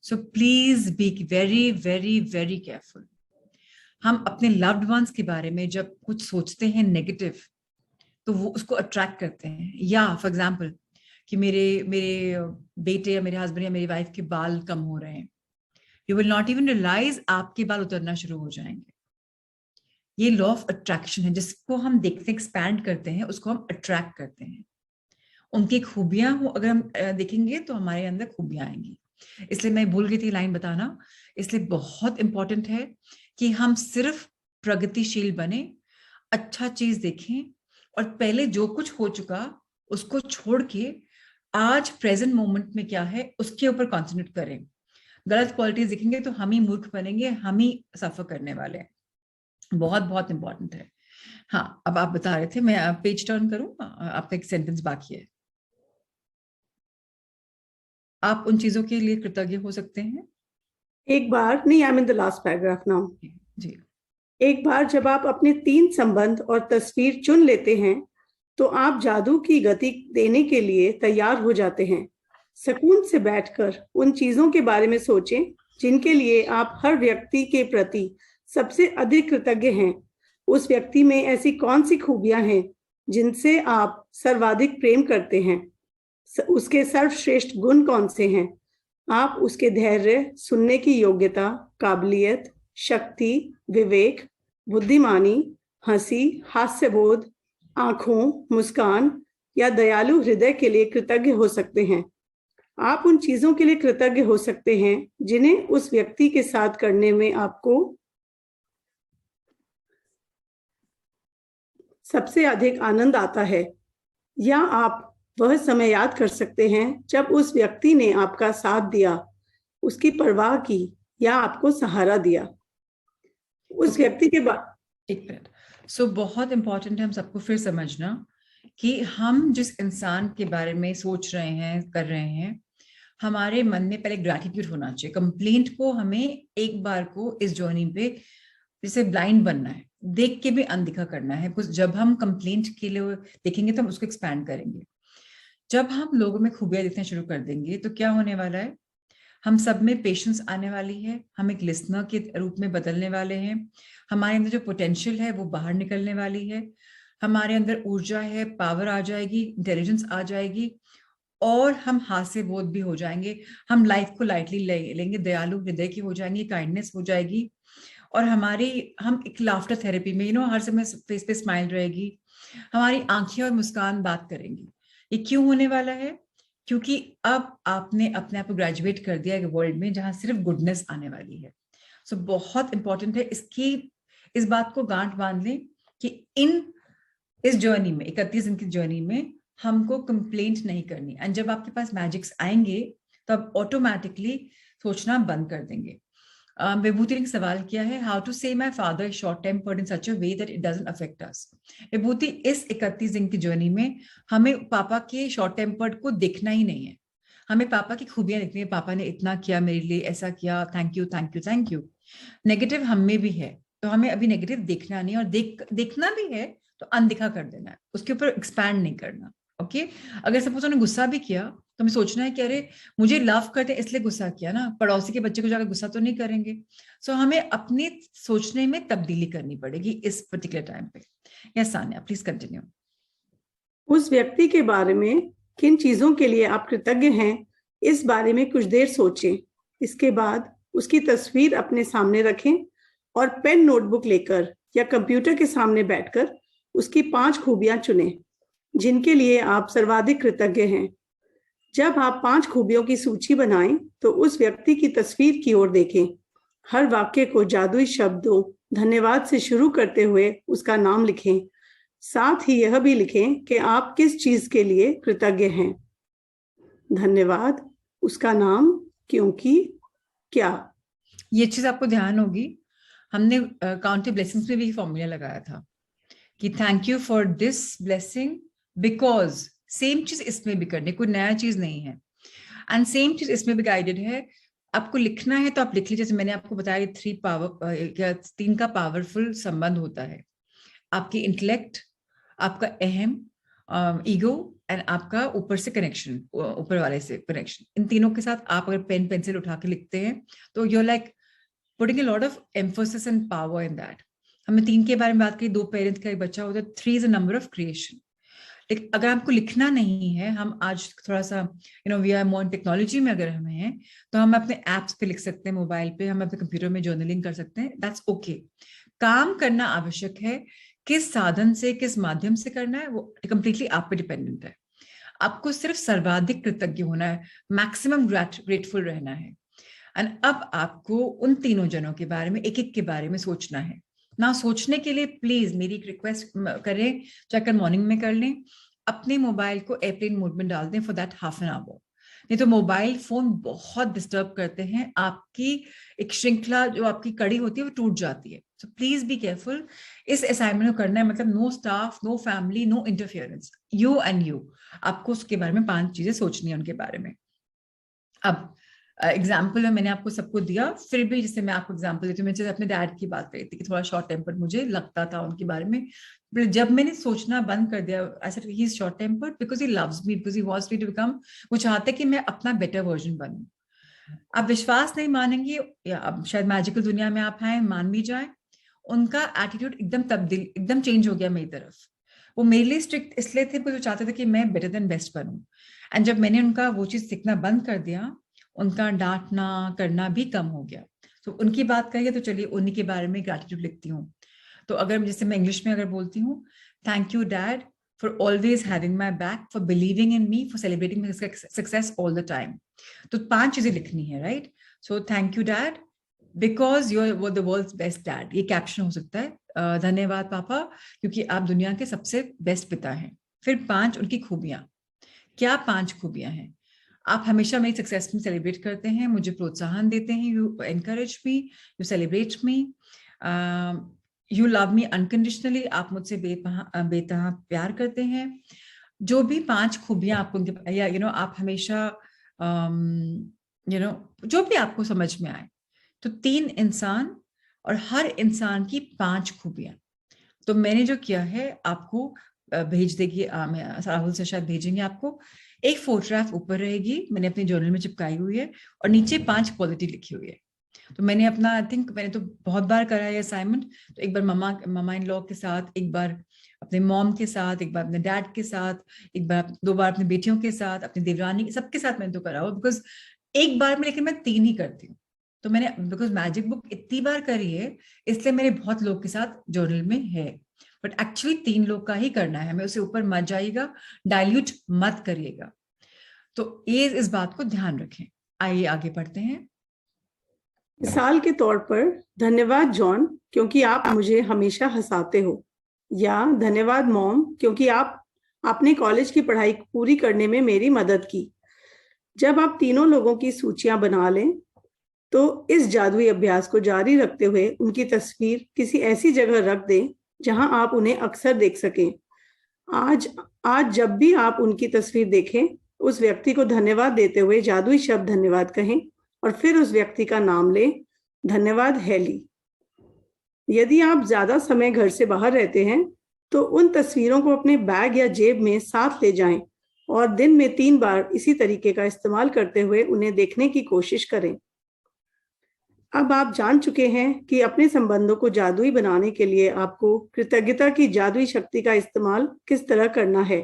सो please be very very very careful. हम अपने लव्ड वंस के बारे में जब कुछ सोचते हैं नेगेटिव, तो वो उसको अट्रैक्ट करते हैं। या फॉर एग्जाम्पल कि मेरे बेटे या मेरे हस्बैंड या मेरी वाइफ के बाल कम हो रहे हैं, you will not even realise आपके बाल उतरना शुरू हो जाएंगे। ये लॉ ऑफ अट्रैक्शन है, जिसको हम देखते एक्सपैंड करते हैं, उसको हम अट्रैक्ट करते हैं। उनकी खूबियां हो अगर हम देखेंगे तो हमारे अंदर खूबियां आएंगी। इसलिए मैं भूल गई थी लाइन बताना। इसलिए बहुत इंपॉर्टेंट है कि हम सिर्फ प्रगतिशील बने, अच्छा चीज देखें, और पहले जो कुछ हो चुका उसको छोड़ के आज प्रेजेंट मोमेंट में क्या है उसके ऊपर कॉन्सेंट्रेट करें। गलत क्वालिटीज दिखेंगे तो हम ही मूर्ख बनेंगे, हम ही सफर करने वाले हैं। बहुत बहुत इंपॉर्टेंट है। हाँ, अब आप बता रहे थे, मैं पेज टर्न करूं, आपका एक सेंटेंस बाकी है। आप उन चीजों के लिए कृतज्ञ हो सकते हैं। एक बार नहीं, I am in the last paragraph now. जी। एक बार जब आप अपने 3 संबंध और तस्वीर चुन लेते हैं, तो आप जादू की गति देने के लिए तैयार हो जाते हैं। सुकून से बैठकर उन चीजों के बारे में सोचें जिनके लिए आप हर व्यक्ति के प्रति सबसे अधिक कृतज्ञ हैं। उस व्यक्ति में ऐसी कौन सी खूबियां हैं जिनसे आप सर्वाधिक प्रेम करते हैं? उसके सर्वश्रेष्ठ गुण कौन से हैं? आप उसके धैर्य, सुनने की योग्यता, काबिलियत, शक्ति, विवेक, बुद्धिमानी, हंसी, हास्यबोध, आंखों, मुस्कान या दयालु हृदय के लिए कृतज्ञ हो सकते हैं। आप उन चीजों के लिए कृतज्ञ हो सकते हैं जिन्हें उस व्यक्ति के साथ करने में आपको सबसे अधिक आनंद आता है, या आप वह समय याद कर सकते हैं जब उस व्यक्ति ने आपका साथ दिया, उसकी परवाह की या आपको सहारा दिया। उस व्यक्ति के बाद 1 मिनट। सो बहुत इंपॉर्टेंट है हम सबको फिर समझना कि हम जिस इंसान के बारे में सोच रहे हैं, कर रहे हैं, हमारे मन में पहले ग्रैटिट्यूड होना चाहिए। कंप्लेंट को हमें एक बार को इस जर्नी पे जैसे ब्लाइंड बनना है, देख के भी अनदेखा करना है। कुछ जब हम कंप्लेंट के लिए देखेंगे तो हम उसको एक्सपैंड करेंगे। जब हम लोगों में खूबियां देखना शुरू कर देंगे तो क्या होने वाला है, हम सब में पेशेंस आने वाली है, हम एक लिसनर के रूप में बदलने वाले हैं, हमारे अंदर जो पोटेंशियल है वो बाहर निकलने वाली है, हमारे अंदर ऊर्जा है, पावर आ जाएगी, इंटेलिजेंस आ जाएगी, और हम हास्य बोध भी हो जाएंगे। हम लाइफ को लाइटली लेंगे, दयालु हृदय की हो जाएंगी, काइंडनेस हो जाएगी, और हम एक लाफ्टर थेरेपी में हर समय फेस पे स्माइल रहेगी, हमारी आंखें और मुस्कान बात करेंगी। ये क्यों होने वाला है? क्योंकि अब आपने अपने आप को ग्रेजुएट कर दिया एक वर्ल्ड में जहां सिर्फ गुडनेस आने वाली है। सो बहुत इंपॉर्टेंट है इस बात को गांठ बांध लें कि इस जर्नी में 31 दिन की जर्नी में हमको कंप्लेंट नहीं करनी। एंड जब आपके पास मैजिक्स आएंगे तो आप ऑटोमेटिकली सोचना बंद कर देंगे। विभूति ने सवाल किया है, how to say my father is short tempered in such a way that it doesn't affect us. Vibhuti, इस 31 दिन की जर्नी में हमें पापा के शॉर्ट टेम्पर्ड को देखना ही नहीं है, हमें पापा की खूबियां देखनी है। पापा ने इतना किया मेरे लिए, ऐसा किया, thank you thank you thank you. Negative हम में भी है तो हमें अभी नेगेटिव देखना नहीं, और देखना भी है तो अनदेखा कर देना है, उसके ऊपर एक्सपैंड नहीं करना। ओके अगर सपोज उन्होंने गुस्सा भी किया तो हमें सोचना है कि अरे मुझे लव करते इसलिए गुस्सा किया ना, पड़ोसी के बच्चे को जाकर गुस्सा तो नहीं करेंगे। सो हमें अपने सोचने में तब्दीली करनी पड़ेगी इस पर्टिकुलर टाइम पे। Yes Sanya, please continue. उस व्यक्ति के बारे में किन चीजों के लिए आप कृतज्ञ हैं, इस बारे में कुछ देर सोचें। इसके बाद उसकी तस्वीर अपने सामने रखें और पेन नोटबुक लेकर या कंप्यूटर के सामने बैठकर उसकी 5 खूबियां चुनें जिनके लिए आप सर्वाधिक कृतज्ञ हैं। जब आप 5 खूबियों की सूची बनाएं तो उस व्यक्ति की तस्वीर की ओर देखें। हर वाक्य को जादुई शब्दों धन्यवाद से शुरू करते हुए उसका नाम लिखें। साथ ही यह भी लिखें कि आप किस चीज के लिए कृतज्ञ हैं। धन्यवाद, उसका नाम, क्योंकि, क्या। ये चीज आपको ध्यान होगी, हमने काउंटिंग ब्लेसिंग्स में भी फॉर्मूला लगाया था कि thank you for this blessing because, same चीज इसमें भी करने, कोई नया चीज नहीं है। एंड सेम चीज इसमें भी गाइडेड है। आपको लिखना है तो आप लिख लीजिए, जैसे मैंने आपको बताया 3 का पावरफुल संबंध होता है। आपकी इंटेलेक्ट, आपका अहम, ईगो एंड आपका ऊपर से कनेक्शन, ऊपर वाले से कनेक्शन। इन तीनों के साथ आप अगर पेन पेंसिल उठा के लिखते हैं तो you are like putting a lot of emphasis and power in that. हमने 3 के बारे में बात की, 2 पेरेंट्स का एक बच्चा होता है, 3 is a number of creation. लेकिन अगर आपको लिखना नहीं है, हम आज थोड़ा सा वी आर मोर टेक्नोलॉजी में अगर हमें है तो हम अपने एप्स पे लिख सकते हैं, मोबाइल पे, हम अपने कंप्यूटर में जर्नलिंग कर सकते हैं, दैट्स ओके। काम करना आवश्यक है, किस साधन से, किस माध्यम से करना है वो कंप्लीटली आप पे डिपेंडेंट है। आपको सिर्फ सर्वाधिक कृतज्ञ होना है, मैक्सिमम ग्रेटफुल रहना है। एंड अब आपको उन तीनों जनों के बारे में, एक एक के बारे में सोचना है। ना सोचने के लिए प्लीज मेरी एक रिक्वेस्ट करें, चाहे कल मॉर्निंग में कर लें, अपने मोबाइल को एयरप्लेन मोड में डाल दें for that half an hour. नहीं तो मोबाइल फोन बहुत डिस्टर्ब करते हैं, आपकी एक श्रृंखला जो आपकी कड़ी होती है वो टूट जाती है। So please be careful. इस असाइनमेंट को करना है, मतलब no staff, no family, no interference, you and you. आपको उसके बारे में 5 चीजें सोचनी है उनके बारे में। अब एग्जाम्पल मैंने आपको सबको दिया, फिर भी जैसे मैं आपको एग्जाम्पल देती हूँ, मैं जैसे अपने डैड की बात करी थी कि थोड़ा शॉर्ट टेम्पर्ड मुझे लगता था उनके बारे में। जब मैंने सोचना बंद कर दिया, I said he is short tempered because he loves me, because he wants me to become, वो चाहते हैं कि मैं अपना बेटर वर्जन बनूं। आप विश्वास नहीं मानेंगे, या अब शायद मैजिकल दुनिया में आप हैं, मान भी जाए, उनका एटीट्यूड एकदम चेंज हो गया मेरी तरफ। वो मेरे लिए स्ट्रिक्ट इसलिए थे बिकॉज वो चाहते थे कि मैं बेटर देन बेस्ट बनूं। एंड जब मैंने उनका वो चीज सीखना बंद कर दिया, उनका डांटना करना भी कम हो गया। तो उनकी बात करिए तो चलिए उन्हीं के बारे में ग्रैटिट्यूड लिखती हूँ। तो अगर जैसे मैं इंग्लिश में अगर बोलती हूँ, thank you dad for always having my back, for believing in me, for celebrating my success all the time. तो 5 चीजें लिखनी है, right. So thank you dad because you are the world's best dad, ये कैप्शन हो सकता है। धन्यवाद पापा क्योंकि आप दुनिया के सबसे बेस्ट पिता हैं। फिर 5 उनकी खूबियां, क्या 5 खूबियां हैं। आप हमेशा मेरी सक्सेस में सेलिब्रेट करते हैं, मुझे प्रोत्साहन देते हैं, you encourage me, you celebrate me, you love me unconditionally, आप मुझसे बेतहा प्यार करते हैं। जो भी 5 खूबियां आपको उनके, या आप हमेशा जो भी आपको समझ में आए। तो 3 इंसान और हर इंसान की 5 खूबियां। तो मैंने जो किया है आपको भेज देगी, राहुल से शायद भेजेंगे आपको, एक फोटोग्राफ ऊपर रहेगी, मैंने अपने जर्नल में चिपकाई हुई है, और नीचे 5 क्वालिटी लिखी हुई है। तो मैंने अपना, आई थिंक मैंने तो बहुत बार करा है असाइनमेंट। तो एक बार ममा इन लॉ के साथ, एक बार अपने मॉम के साथ, एक बार अपने डैड के साथ, एक बार 2 बार अपनी बेटियों के साथ, अपनी देवरानी, सबके साथ मैंने तो करा हुआ, बिकॉज एक बार में, लेकिन मैं 3 ही करती हूँ। तो मैंने बिकॉज मैजिक बुक इतनी बार करी है, इसलिए मेरे बहुत लोग के साथ जर्नल में है, बट एक्चुअली 3 लोग का ही करना है हमें, उसे ऊपर मत जाइएगा, डाइल्यूट मत करिएगा। तो ये इस बात को ध्यान रखें। आइए आगे बढ़ते हैं। मिसाल के तौर पर, धन्यवाद जॉन क्योंकि आप मुझे हमेशा हंसाते हो, या धन्यवाद मॉम क्योंकि आपने कॉलेज की पढ़ाई पूरी करने में मेरी मदद की। जब आप तीनों लोगों की सूचियां बना लें तो इस जादुई अभ्यास को जारी रखते हुए उनकी तस्वीर किसी ऐसी जगह रख दें जहां आप उन्हें अक्सर देख सकें। आज जब भी आप उनकी तस्वीर देखें, उस व्यक्ति को धन्यवाद देते हुए जादुई शब्द धन्यवाद कहें और फिर उस व्यक्ति का नाम लें, धन्यवाद हैली। यदि आप ज्यादा समय घर से बाहर रहते हैं तो उन तस्वीरों को अपने बैग या जेब में साथ ले जाएं और दिन में 3 बार इसी तरीके का इस्तेमाल करते हुए उन्हें देखने की कोशिश करें। अब आप जान चुके हैं कि अपने संबंधों को जादुई बनाने के लिए आपको कृतज्ञता की जादुई शक्ति का इस्तेमाल किस तरह करना है।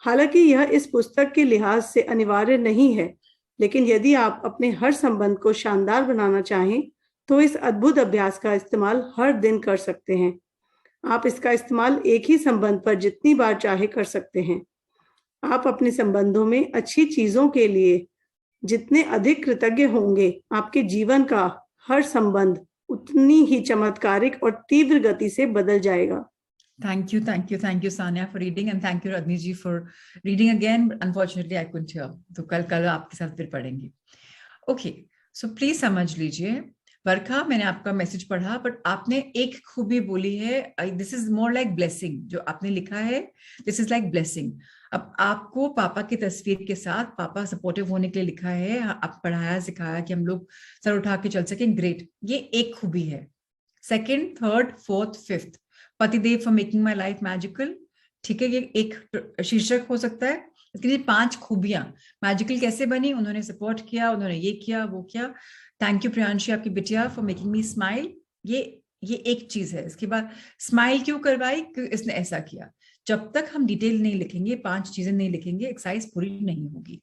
हालांकि यह इस पुस्तक के लिहाज से अनिवार्य नहीं है, लेकिन यदि आप अपने हर संबंध को शानदार बनाना चाहें तो इस अद्भुत अभ्यास का इस्तेमाल हर दिन कर सकते हैं। आप इसका इस्तेमाल एक ही संबंध पर जितनी बार चाहे कर सकते हैं। आप अपने संबंधों में अच्छी चीजों के लिए जितने अधिक कृतज्ञ होंगे, आपके जीवन का हर संबंध उतनी ही चमत्कारिक और तीव्र गति से बदल जाएगा। Thank you, Sania for reading, and thank you Rajni ji for reading again. But unfortunately, I couldn't hear. तो कल आपके साथ फिर पढ़ेंगे। Okay, so please समझ लीजिए। वर्षा, मैंने आपका मैसेज पढ़ा, बट आपने एक खूबी बोली है, this is more like blessing. जो आपने लिखा है, दिस इज लाइक ब्लेसिंग। अब आपको पापा की तस्वीर के साथ पापा सपोर्टिव होने के लिए लिखा है, आप पढ़ाया सिखाया कि हम लोग सर उठा के चल सकें, ग्रेट। ये एक खूबी है। सेकंड, थर्ड, फोर्थ, फिफ्थ, पतिदेव for making my life magical, ठीक है, ये एक शीर्षक हो सकता है। इसके 5 खूबियां मैजिकल कैसे बनी, उन्होंने सपोर्ट किया, उन्होंने ये किया, वो किया। थैंक यू प्रियांशी, आपकी बिटिया, फॉर मेकिंग मी स्माइल। ये एक चीज है। इसके बाद स्माइल क्यों करवाई, क्योंकि इसने ऐसा किया। जब तक हम डिटेल नहीं लिखेंगे, 5 चीजें नहीं लिखेंगे, एक्सरसाइज पूरी नहीं होगी।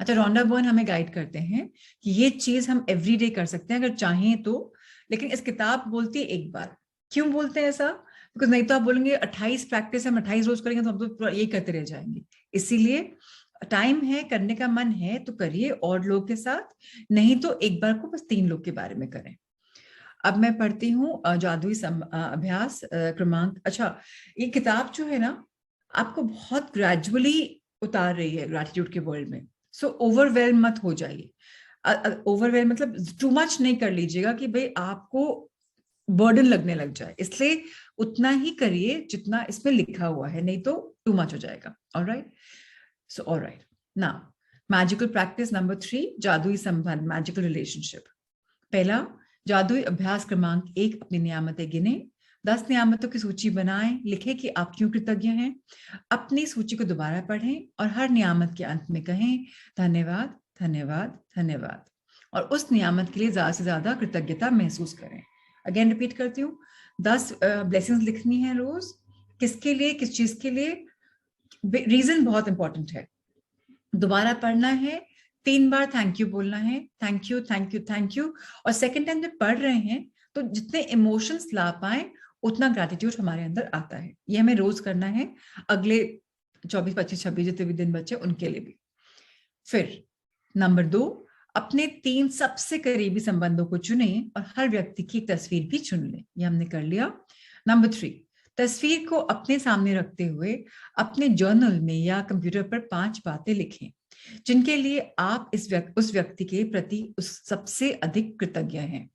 अच्छा, रोंडा बर्न हमें गाइड करते हैं कि ये चीज हम एवरीडे कर सकते हैं अगर चाहें तो, लेकिन इस किताब बोलती है एक बार। क्यों बोलते हैं ऐसा? बिकॉज नहीं तो आप बोलेंगे 28 प्रैक्टिस हम 28 रोज करेंगे तो हम तो यही करते रह जाएंगे। इसीलिए टाइम है, करने का मन है तो करिए और लोग के साथ, नहीं तो एक बार को बस 3 लोग के बारे में करें। अब मैं पढ़ती हूँ जादुई अभ्यास क्रमांक। अच्छा, ये किताब जो है ना, आपको बहुत ग्रेजुअली उतार रही है ग्रैटिट्यूड के वर्ल्ड में। सो ओवरवेल्म मत हो जाइए। ओवरवेल्म मतलब टू मच नहीं कर लीजिएगा कि भाई आपको बर्डन लगने लग जाए। इसलिए उतना ही करिए जितना इसमें लिखा हुआ है, नहीं तो टू मच हो जाएगा। Alright, so alright, now magical practice number 3, जादुई संबंध, मैजिकल रिलेशनशिप। पहला, जादुई अभ्यास क्रमांक 1, अपनी नियामतें गिने। 10 नियामतों की सूची बनाएं, लिखें कि आप क्यों कृतज्ञ हैं। अपनी सूची को दोबारा पढ़ें और हर नियामत के अंत में कहें धन्यवाद, धन्यवाद, धन्यवाद, और उस नियामत के लिए ज्यादा से ज्यादा कृतज्ञता महसूस करें। अगेन रिपीट करती हूँ, 10 ब्लेसिंग्स लिखनी है रोज। किसके लिए, किस चीज के लिए, रीजन बहुत इंपॉर्टेंट है। दोबारा पढ़ना है, 3 बार थैंक यू बोलना है, thank you, thank you, thank you. और सेकेंड टाइम जब पढ़ रहे हैं तो जितने इमोशंस ला पाए उतना ग्रैटिट्यूड हमारे अंदर आता है। ये हमें रोज करना है, अगले 24, 25, 26 जितने भी दिन बचे उनके लिए भी। फिर नंबर 2, अपने 3 सबसे करीबी संबंधों को चुने और हर व्यक्ति की एक तस्वीर भी चुन लें। ये हमने कर लिया। नंबर 3, तस्वीर को अपने सामने रखते हुए अपने जर्नल में या कंप्यूटर पर 5 बातें लिखें जिनके लिए आप उस व्यक्ति के प्रति उस सबसे अधिक कृतज्ञ हैं।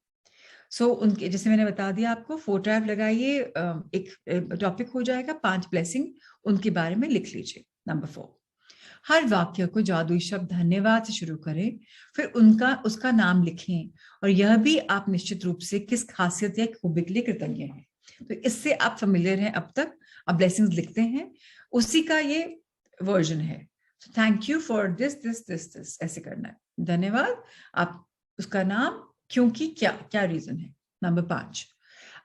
सो उनके, जैसे मैंने बता दिया आपको, फोटो लगाइए, एक टॉपिक हो जाएगा, 5 ब्लेसिंग उनके बारे में लिख लीजिए। नंबर 4, हर वाक्य को जादुई शब्द धन्यवाद से शुरू करें, फिर उसका नाम लिखें और यह भी आप निश्चित रूप से किस खासियत या खूबी के लिए कृतज्ञ हैं। तो इससे आप फेमिलियर हैं अब तक, आप ब्लेसिंग्स लिखते हैं, उसी का ये वर्जन है। Thank you for this this this this, ऐसे करना है। धन्यवाद, आप उसका नाम, क्योंकि क्या रीजन है। नंबर 5,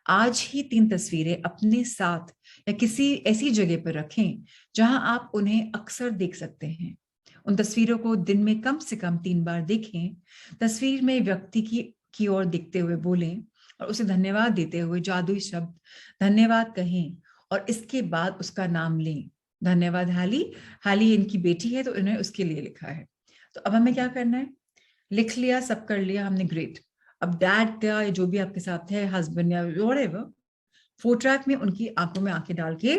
आज ही 3 तस्वीरें अपने साथ या किसी ऐसी जगह पर रखें जहां आप उन्हें अक्सर देख सकते हैं। उन तस्वीरों को दिन में कम से कम 3 बार देखें। तस्वीर में व्यक्ति की ओर देखते हुए बोलें और उसे धन्यवाद देते हुए जादुई शब्द धन्यवाद कहें और इसके बाद उसका नाम लें। धन्यवाद हैली। हैली इनकी बेटी है तो इन्होंने उसके लिए लिखा है। तो अब हमें क्या करना है, लिख लिया, सब कर लिया हमने, ग्रेट। अब डैड या जो भी आपके साथ है, हस्बैंड या व्हाटएवर, 4 ट्रैक में उनकी आंखों में आंखें डाल के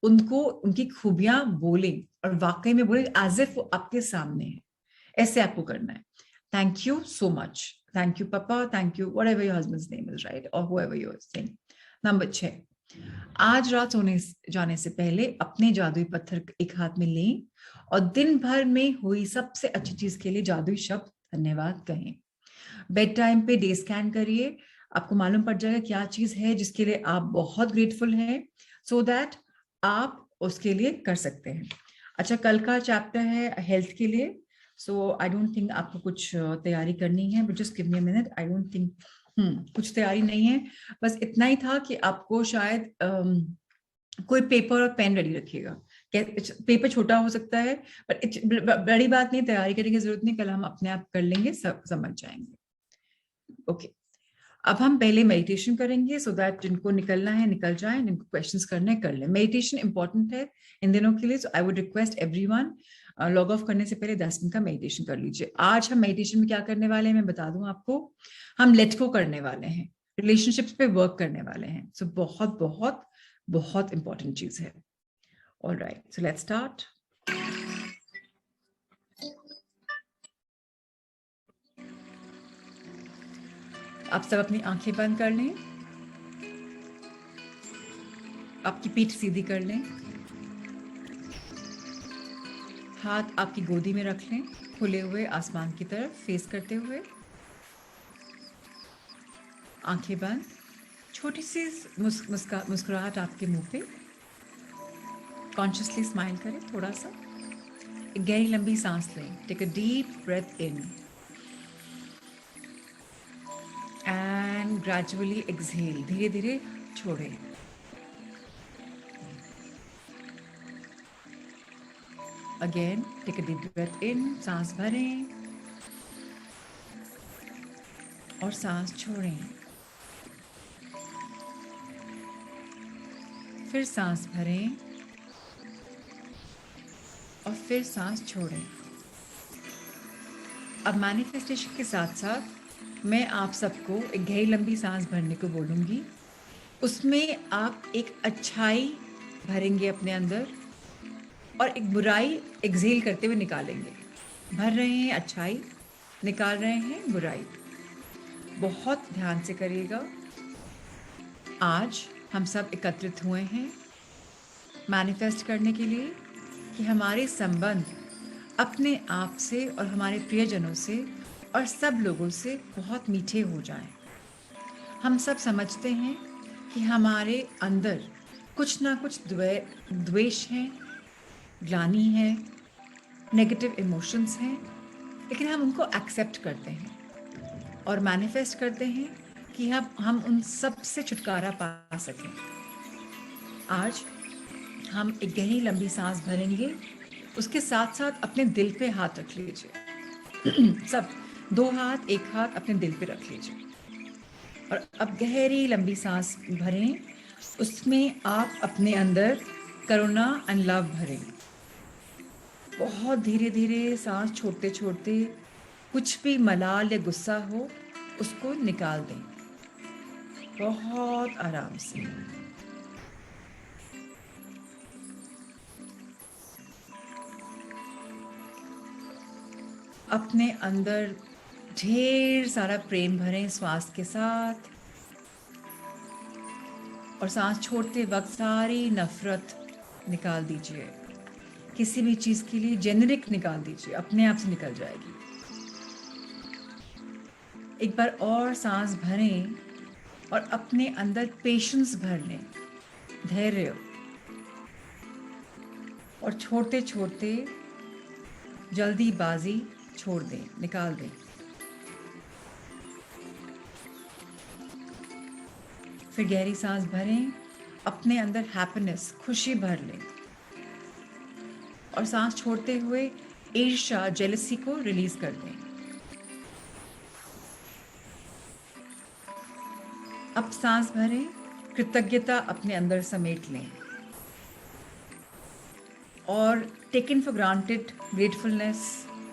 उनको उनकी खूबियां बोले, और वाकई में बोले एज इफ वो आपके सामने है। ऐसे आपको करना है। Thank you so much, thank you पापा, thank you whatever your husband's name is, right, और whoever you are saying. Number 6, आज रात सोने जाने से पहले अपने जादुई पत्थर एक हाथ में लें और दिन भर में हुई सबसे अच्छी चीज के लिए जादुई शब्द धन्यवाद कहें। बेड टाइम पे डे स्कैन करिए, आपको मालूम पड़ जाएगा क्या चीज है जिसके लिए आप बहुत ग्रेटफुल हैं, सो दैट आप उसके लिए कर सकते हैं। अच्छा, कल का चैप्टर है हेल्थ के लिए, सो आई डोंट थिंक आपको कुछ तैयारी करनी है, but just give me a minute. I don't think कुछ तैयारी नहीं है, बस इतना ही था कि आपको शायद कोई पेपर और पेन रेडी रखिएगा। पेपर छोटा हो सकता है, पर बड़ी बात नहीं, तैयारी करने की जरूरत नहीं, कल हम अपने आप कर लेंगे, सब समझ जाएंगे। ओके, अब हम पहले मेडिटेशन करेंगे, सो दैट जिनको निकलना है निकल जाए, जिनको क्वेश्चंस करने कर ले। मेडिटेशन इंपॉर्टेंट है इन दिनों के लिए, so I would request everyone, log off करने से पहले 10 मिनट का मेडिटेशन कर लीजिए। आज हम मेडिटेशन में क्या करने वाले हैं मैं बता दूं आपको, हम लेट गो करने वाले हैं, रिलेशनशिप्स पे वर्क करने वाले हैं। सो बहुत बहुत बहुत इंपॉर्टेंट चीज है। Alright, so let's start. आप सब अपनी आंखें बंद कर लें, आपकी पीठ सीधी कर लें, हाथ आपकी गोदी में रख लें, खुले हुए आसमान की तरफ फेस करते हुए, आंखें बंद, छोटी सी मुस्कुराहट आपके मुंह पे, कॉन्शियसली स्माइल करें थोड़ा सा, एक गहरी लंबी सांस लें, take a deep breath in and gradually exhale, धीरे धीरे छोड़ें। Again take a deep breath in, सांस भरें और सांस छोड़ें, फिर सांस भरें और फिर सांस छोड़ें। अब मैनिफेस्टेशन के साथ साथ मैं आप सबको एक गहरी लंबी सांस भरने को बोलूँगी, उसमें आप एक अच्छाई भरेंगे अपने अंदर और एक बुराई एक्सहेल करते हुए निकालेंगे। भर रहे हैं अच्छाई, निकाल रहे हैं बुराई। बहुत ध्यान से करिएगा। आज हम सब एकत्रित हुए हैं मैनिफेस्ट करने के लिए कि हमारे संबंध अपने आप से और हमारे प्रियजनों से और सब लोगों से बहुत मीठे हो जाएं। हम सब समझते हैं कि हमारे अंदर कुछ ना कुछ द्वेष है, ग्लानि है, नेगेटिव इमोशंस हैं, लेकिन हम उनको एक्सेप्ट करते हैं और मैनिफेस्ट करते हैं कि हम उन सब से छुटकारा पा सकें। आज हम एक गहरी लंबी सांस भरेंगे, उसके साथ साथ अपने दिल पे हाथ रख लीजिए। सब 2 हाथ, 1 हाथ अपने दिल पे रख लीजिए और अब गहरी लंबी सांस भरें, उसमें आप अपने अंदर करुणा एंड लव भरें। बहुत धीरे धीरे सांस छोड़ते छोड़ते कुछ भी मलाल या गुस्सा हो उसको निकाल दें, बहुत आराम से। अपने अंदर ढेर सारा प्रेम भरें श्वास के साथ और सांस छोड़ते वक्त सारी नफरत निकाल दीजिए। किसी भी चीज के लिए जेनेरिक निकाल दीजिए, अपने आप से निकल जाएगी। एक बार और सांस भरें और अपने अंदर पेशेंस भर लें, धैर्य, और छोड़ते छोड़ते जल्दीबाजी छोड़ दें, निकाल दें। फिर गहरी सांस भरें, अपने अंदर हैप्पीनेस, खुशी भर लें और सांस छोड़ते हुए ईर्ष्या, जेलसी को रिलीज कर दें। अब सांस भरें, कृतज्ञता अपने अंदर समेट लें और टेकन फॉर ग्रांटेड ग्रेटफुलनेस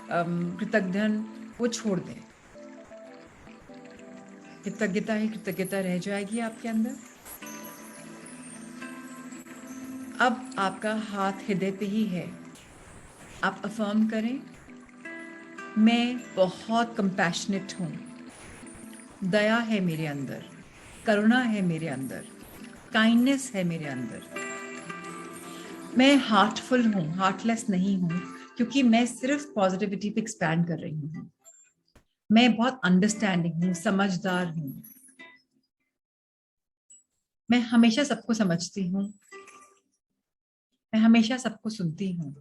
कृतज्ञता वो छोड़ दें। कृतज्ञता ही कृतज्ञता रह जाएगी आपके अंदर। अब आपका हाथ हृदय पे ही है। आप अफर्म करें, मैं बहुत कंपैशनेट हूँ, दया है मेरे अंदर, करुणा है मेरे अंदर, काइंडनेस है मेरे अंदर। मैं हार्टफुल हूँ, हार्टलेस नहीं हूँ, क्योंकि मैं सिर्फ पॉजिटिविटी पे एक्सपैंड कर रही हूँ। मैं बहुत अंडरस्टैंडिंग हूँ, समझदार हूँ। मैं हमेशा सबको समझती हूँ, मैं हमेशा सबको सुनती हूँ।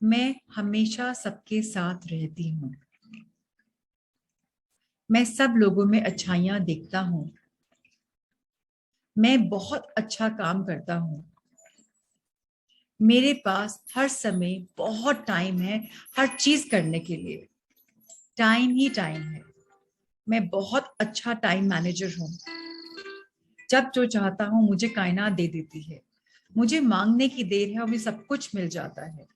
मैं हमेशा सबके साथ रहती हूँ। मैं सब लोगों में अच्छाइयाँ देखता हूँ। मैं बहुत अच्छा काम करता हूँ। मेरे पास हर समय बहुत टाइम है हर चीज करने के लिए। टाइम ही टाइम है। मैं बहुत अच्छा टाइम मैनेजर हूँ। जब जो चाहता हूँ मुझे कायनात दे देती है। मुझे मांगने की देर है और मुझे सब कुछ मिल जाता है।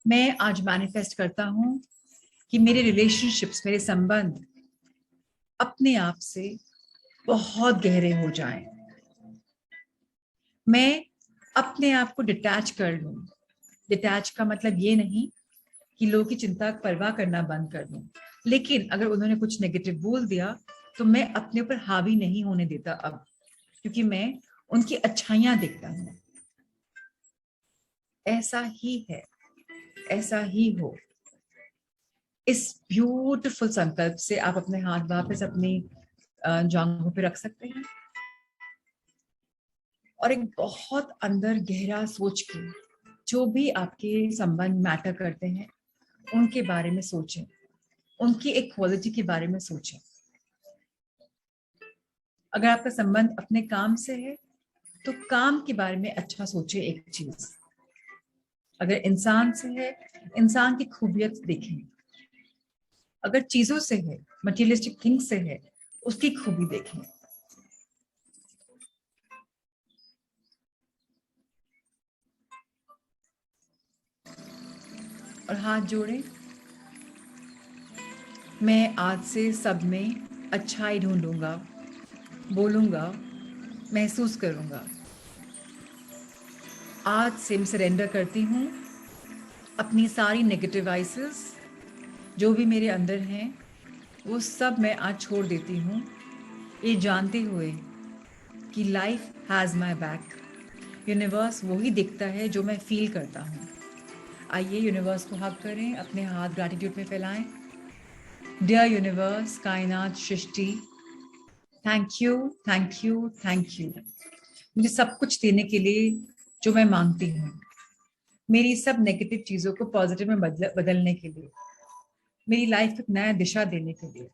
मैं आज मैनिफेस्ट करता हूँ कि मेरे रिलेशनशिप्स, मेरे संबंध अपने आप से बहुत गहरे हो जाएं। मैं अपने आप को डिटैच कर लूं। डिटैच का मतलब ये नहीं कि लोगों की चिंता परवाह करना बंद कर दूं, लेकिन अगर उन्होंने कुछ नेगेटिव बोल दिया तो मैं अपने ऊपर हावी नहीं होने देता अब, क्योंकि मैं उनकी अच्छाइयां देखता हूं। ऐसा ही है, ऐसा ही हो। इस ब्यूटीफुल संकल्प से आप अपने हाथ वापस अपनी जांघों पे रख सकते हैं और एक बहुत अंदर गहरा सोच के जो भी आपके संबंध मैटर करते हैं उनके बारे में सोचें, उनकी एक क्वालिटी के बारे में सोचें। अगर आपका संबंध अपने काम से है तो काम के बारे में अच्छा सोचें एक चीज। अगर इंसान से है, इंसान की खूबियत देखें। अगर चीजों से है, मटेरियलिस्टिक थिंग्स से है, उसकी खूबी देखें। और हाथ जोड़ें। मैं आज से सब में अच्छाई ढूंढूंगा, बोलूंगा, महसूस करूंगा। आज से मैं सरेंडर करती हूँ अपनी सारी नेगेटिव आइसेस जो भी मेरे अंदर हैं, वो सब मैं आज छोड़ देती हूँ, ये जानते हुए कि life has my back. Universe वही दिखता है जो मैं फील करता हूँ। आइए यूनिवर्स को हग करें, अपने हाथ ग्रैटिट्यूड में फैलाएं। डियर यूनिवर्स, कायनात, सृष्टि, thank you, thank you, thank you मुझे सब कुछ देने के लिए जो मैं मांगती हूँ। मेरी सब नेगेटिव चीज़ों को पॉजिटिव में बदलने के लिए, मेरी लाइफ को एक नया दिशा देने के लिए।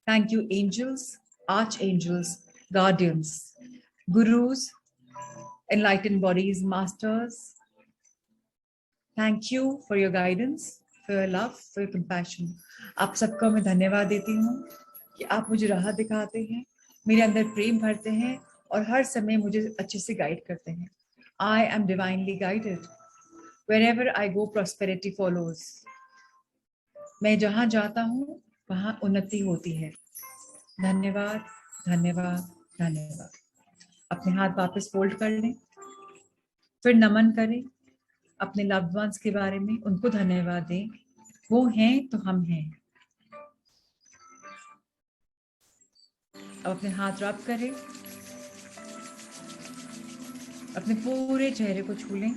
Thank you angels, archangels, guardians, gurus, enlightened bodies, masters. Thank you for your guidance, for your love, for your compassion. आप सबको मैं धन्यवाद देती हूँ कि आप मुझे राह दिखाते हैं, मेरे अंदर प्रेम भरते हैं और हर समय मुझे अच्छे से गाइड करते हैं। I am divinely guided. Wherever I go, prosperity follows. मैं जहाँ जाता हूँ वहाँ उन्नति होती है। धन्यवाद, धन्यवाद, धन्यवाद। अपने हाथ वापस फोल्ड कर लें, फिर नमन करें अपने लव्ड वंस के बारे में, उनको धन्यवाद दें। वो हैं तो हम हैं। अब अपने हाथ रब करें, अपने पूरे चेहरे को छू लें,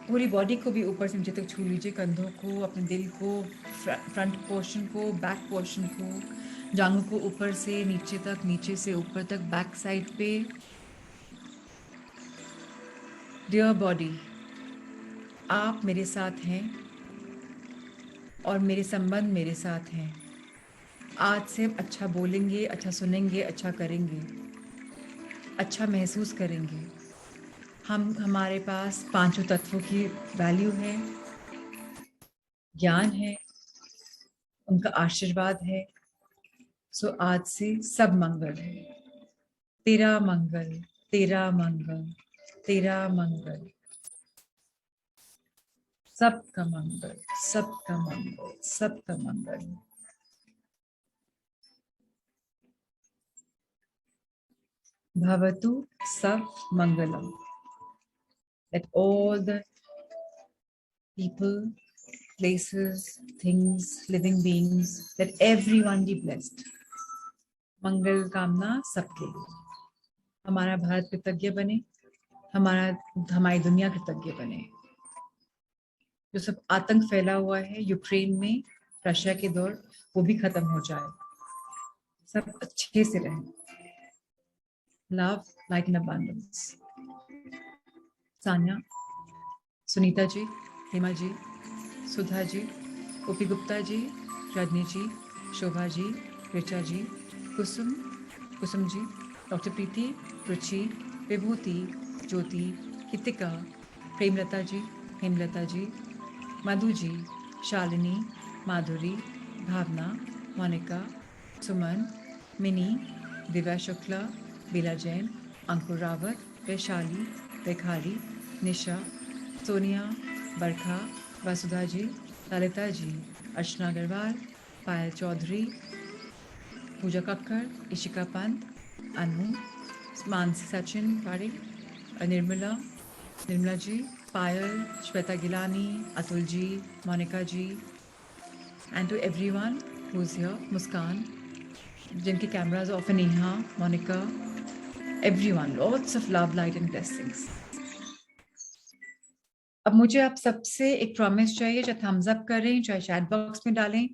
पूरी बॉडी को भी ऊपर से नीचे तक छू लीजिए, कंधों को, अपने दिल को, फ्रंट पोर्शन को, बैक पोर्शन को, जांघों को ऊपर से नीचे तक, नीचे से ऊपर तक, बैक साइड पे। डियर बॉडी, आप मेरे साथ हैं और मेरे संबंध मेरे साथ हैं। आज से हम अच्छा बोलेंगे, अच्छा सुनेंगे, अच्छा करेंगे, अच्छा महसूस करेंगे। हमारे पास पांचों तत्वों की वैल्यू है, ज्ञान है, उनका आशीर्वाद है। सो आज से सब मंगल है। तेरा मंगल, तेरा मंगल, तेरा मंगल, सबका मंगल, सबका मंगल, सबका मंगल। भवतु सब मंगलम। That all the people, places, things, living beings, that everyone be blessed. मंगल कामना सबके लिए। हमारा भारत कृतज्ञ बने, हमारी दुनिया कृतज्ञ बने। जो सब आतंक फैला हुआ है यूक्रेन में, रशिया के दौर, वो भी खत्म हो जाए, सब अच्छे से रहें। Love like in abundance. Sanya, Sunita ji, Hema ji, Sudha ji, OP Gupta ji, Rajni ji, Shobha ji, Richa ji, Kusum ji, doctor Preeti, Ruchi, Vibhuti, Jyoti, Hitika, Premlata ji, Hemlata ji, Madhu ji, Shalini, Madhuri, Bhavna, Monika, Suman, Mini, Divya Shukla, Bela Jain, Ankur Rawat, Vaishali, Rekhali, Nisha, Sonia, Barkha, Vasudha ji, Lalita ji, Archana Agarwal, Payal Chaudhary, Pooja Kakkar, Ishika Pant, Anu, Mansi Sachin Pareek, Nirmala ji, Payal, Shweta Gilani, Atul ji, Monika ji, and to everyone who's here, Muskan, जिनके cameras off, Neha, Monika, everyone, lots of love, light and blessings. अब मुझे आप सबसे एक प्रॉमिस चाहिए, चाहे थम्स अप करें, चाहे चैट बॉक्स में डालें,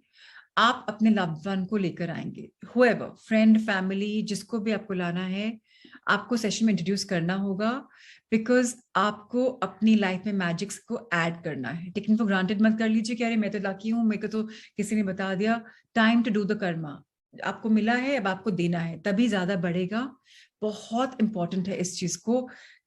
आप अपने लव्ड वन को लेकर आएंगे, whoever, फ्रेंड, फैमिली, जिसको भी आपको लाना है, आपको सेशन में इंट्रोड्यूस करना होगा, बिकॉज आपको अपनी लाइफ में मैजिक्स को ऐड करना है। टेकिंग फॉर ग्रांटेड मत कर लीजिए कि अरे मैं तो लकी हूँ, मेरे को तो किसी ने बता दिया। Time to do the karma, आपको मिला है, अब आपको देना है, तभी ज्यादा बढ़ेगा। बहुत इंपॉर्टेंट है इस चीज को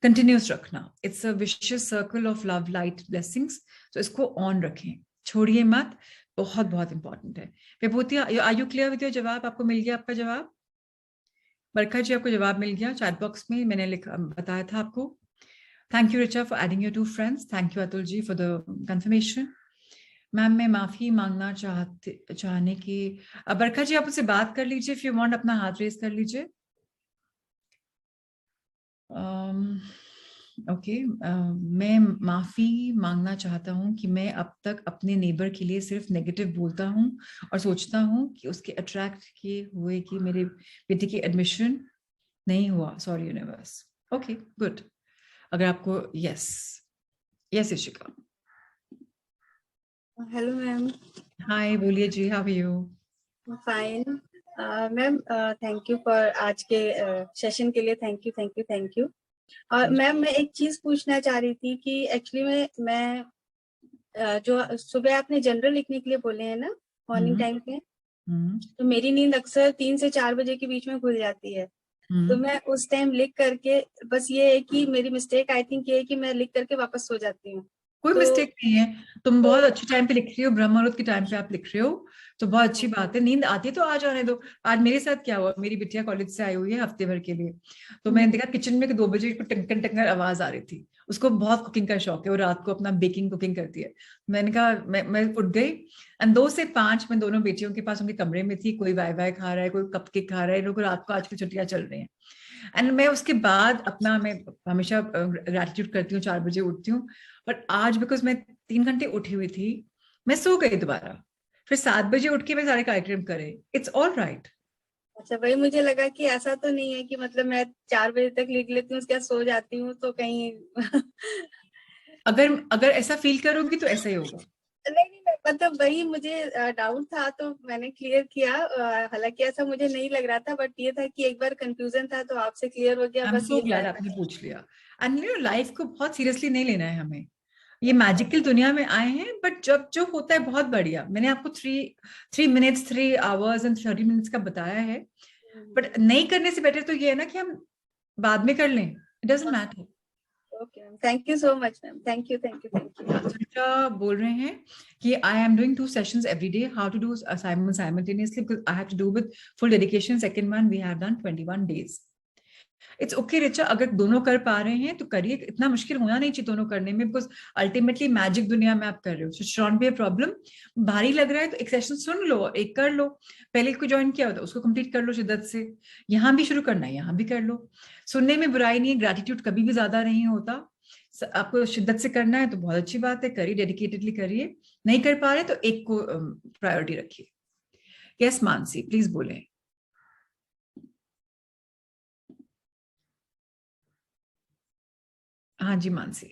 कंटिन्यूस रखना। It's a vicious circle of love, light, blessings, तो इसको ऑन रखें, छोड़िए मत, बहुत बहुत इंपॉर्टेंट है। Vibhuti, are you clear with your जवाब? आपको मिल गया आपका जवाब? बरखा जी, आपको जवाब मिल गया चैट बॉक्स में, मैंने बताया था आपको। Thank you Richa for adding your 2 friends. Thank you Atul ji for the confirmation. Ma'am, मैं माफी मांगना चाहने की, बरखा जी आप उससे बात कर लीजिए, इफ यू वांट अपना हाथ रेज कर लीजिए। ओके, मैं माफी मांगना चाहता हूँ कि मैं अब तक अपने नेबर के लिए सिर्फ नेगेटिव बोलता हूँ और सोचता हूँ कि उसके अट्रैक्ट किए हुए कि मेरे बेटे की एडमिशन नहीं हुआ। Sorry universe. Okay, good. अगर आपको yes Ishika. Hello ma'am. Hi, बोलिए जी, how are you? Fine ma'am, thank you for आज के सेशन के लिए। Thank you. और मैम, मैं एक चीज पूछना चाह रही थी कि एक्चुअली मैं जो सुबह आपने जनरल लिखने के लिए बोले हैं ना मॉर्निंग टाइम पे, तो मेरी नींद अक्सर 3 से 4 बजे के बीच में खुल जाती है। तो मैं उस टाइम लिख करके, बस ये है कि मेरी मिस्टेक आई थिंक ये है कि मैं लिख करके वापस सो जाती हूँ। कोई मिस्टेक नहीं है, तुम बहुत अच्छे टाइम पे लिख रही हो, ब्रह्म मुहूर्त के टाइम पे आप लिख रहे हो, तो बहुत अच्छी बात है। नींद आती है तो आ जाने दो। आज मेरे साथ क्या हुआ, मेरी बिटिया कॉलेज से आई हुई है हफ्ते भर के लिए, तो मैंने देखा किचन में 2 बजे को टंकन टंकन आवाज आ रही थी। उसको बहुत कुकिंग का शौक है, वो रात को अपना बेकिंग कुकिंग करती है। मैंने कहा मैं उठ गई, एंड 2 से 5 मैं दोनों बेटियों के पास उनके कमरे में थी। कोई वाई खा रहा है, कोई कपकेक खा रहा है, लोग रात को आजकल छुट्टियां चल रही हैं। एंड मैं उसके बाद अपना, मैं हमेशा ग्रेटिट्यूड करती हूँ, 4 बजे उठती हूँ, बट आज बिकॉज मैं 3 घंटे उठी हुई थी, मैं सो गई दोबारा, फिर 7 बजे उठ के मैं सारे कार्यक्रम करे। It's all right. अच्छा, वही मुझे लगा कि ऐसा तो नहीं है कि मतलब मैं 4 बजे तक लिख लेती हूँ, उसके बाद सो जाती हूँ तो कहीं अगर ऐसा फील करोगी तो ऐसा ही होगा। नहीं, मतलब वही मुझे डाउट था तो मैंने क्लियर किया। हालांकि ऐसा मुझे नहीं लग रहा था, बट ये था कि एक बार कंफ्यूजन था तो आपसे क्लियर हो गया। आई एम बस सो ये ग्लैड आपने पूछ लिया। एंड लाइफ को बहुत सीरियसली नहीं लेना है हमें। ये मैजिकल दुनिया में आए हैं, बट जब जो होता है बहुत बढ़िया। मैंने आपको 3 मिनट्स 3 आवर्स एंड 30 मिनट्स का बताया है, बट नहीं करने से बेटर तो ये है ना कि हम बाद में कर लें। It doesn't matter. Okay ma'am, thank you so much ma'am. Thank you. बोल रहे हैं कि I am doing 2 sessions every day, how to do assignment simultaneously, because I have to do with full dedication. Second one we have done 21 days. It's okay Richa, अगर दोनों कर पा रहे हैं तो करिए, इतना मुश्किल होना नहीं चाहिए दोनों करने में, बिकॉज अल्टीमेटली मैजिक दुनिया में आप कर रहे हो, so should not be a problem. भारी लग रहा है तो एक सेशन सुन लो, एक कर लो, पहले को ज्वाइन किया होता उसको कंप्लीट कर लो शिद्दत से, यहाँ भी शुरू करना है यहाँ भी कर लो, सुनने में बुराई नहीं है, ग्रेटिट्यूड कभी भी ज्यादा नहीं होता, आपको शिद्दत से करना है तो बहुत अच्छी बात है, करिए, डेडिकेटेडली करिए, नहीं कर पा रहे तो एक को प्रायोरिटी रखिए। यस मानसी प्लीज बोले। हाँ जी मानसी।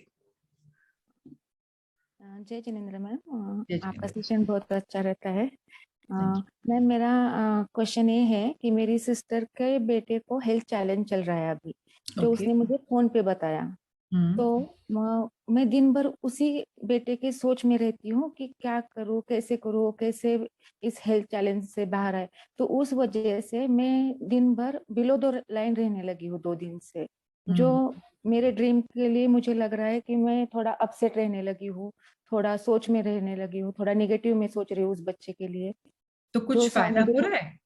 जय जिनेंद्र मैम, जय आपका जिनेंद्र। सेशन बहुत अच्छा रहता है। Thank मैम मेरा क्वेश्चन ये है कि मेरी सिस्टर के बेटे को हेल्थ चैलेंज चल रहा है अभी, जो Okay. उसने मुझे फोन पे बताया। तो मैं दिन भर उसी बेटे के सोच में रहती हूँ कि क्या करूँ, कैसे इस हेल्थ चैलेंज से बाहर आए। तो उस वजह से मैं दिन भर बिलो द लाइन रहने लगी हूँ 2 दिन से, जो मेरे ड्रीम के लिए मुझे लग रहा है कि मैं थोड़ा अपसेट रहने लगी हूँ, थोड़ा सोच में रहने लगी हूँ, थोड़ा नेगेटिव में सोच रही हूँ उस बच्चे के लिए। तो कुछ फायदा हो रहा है?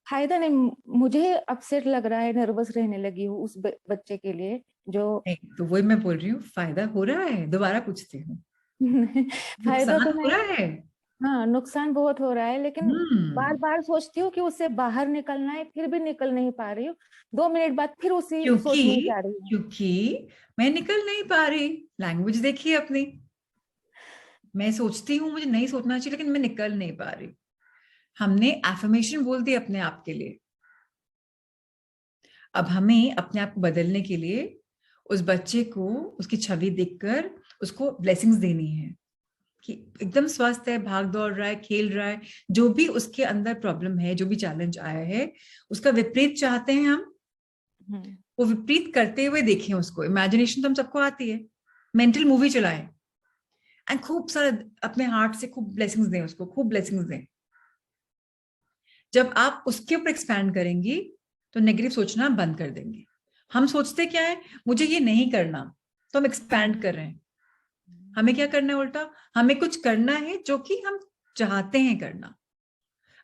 फायदा नहीं, मुझे अपसेट लग रहा है, नर्वस रहने लगी हूँ उस बच्चे के लिए जो नहीं, तो वही मैं बोल रही हूँ, फायदा हो रहा है, दोबारा पूछती हूँ। फायदा नुकसान तो हो नहीं, रहा है? हाँ नुकसान बहुत हो रहा है, लेकिन बार बार सोचती हूँ कि उससे बाहर निकलना है, फिर भी निकल नहीं पा रही हूँ। 2 मिनट बाद फिर उसी सोच में जा रही हूँ। क्योंकि मैं निकल नहीं पा रही, लैंग्वेज देखिए अपनी, मैं सोचती हूँ मुझे नहीं सोचना चाहिए लेकिन मैं निकल नहीं पा रही, हमने एफर्मेशन बोल दी अपने आप के लिए। अब हमें अपने आप को बदलने के लिए उस बच्चे को उसकी छवि देखकर उसको ब्लेसिंग्स देनी है कि एकदम स्वस्थ है, भाग दौड़ रहा है, खेल रहा है, जो भी उसके अंदर प्रॉब्लम है, जो भी चैलेंज आया है, उसका विपरीत चाहते हैं हम, वो विपरीत करते हुए देखें उसको। इमेजिनेशन तो हम सबको आती है, मेंटल मूवी चलाएं एंड खूब सारा अपने हार्ट से खूब ब्लेसिंग्स दें उसको, खूब ब्लेसिंग्स दें। जब आप उसके ऊपर एक्सपैंड करेंगी तो नेगेटिव सोचना बंद कर देंगे। हम सोचते क्या है, मुझे ये नहीं करना, तो हम एक्सपैंड कर रहे हैं। हमें क्या करना है उल्टा, हमें कुछ करना है जो कि हम चाहते हैं करना।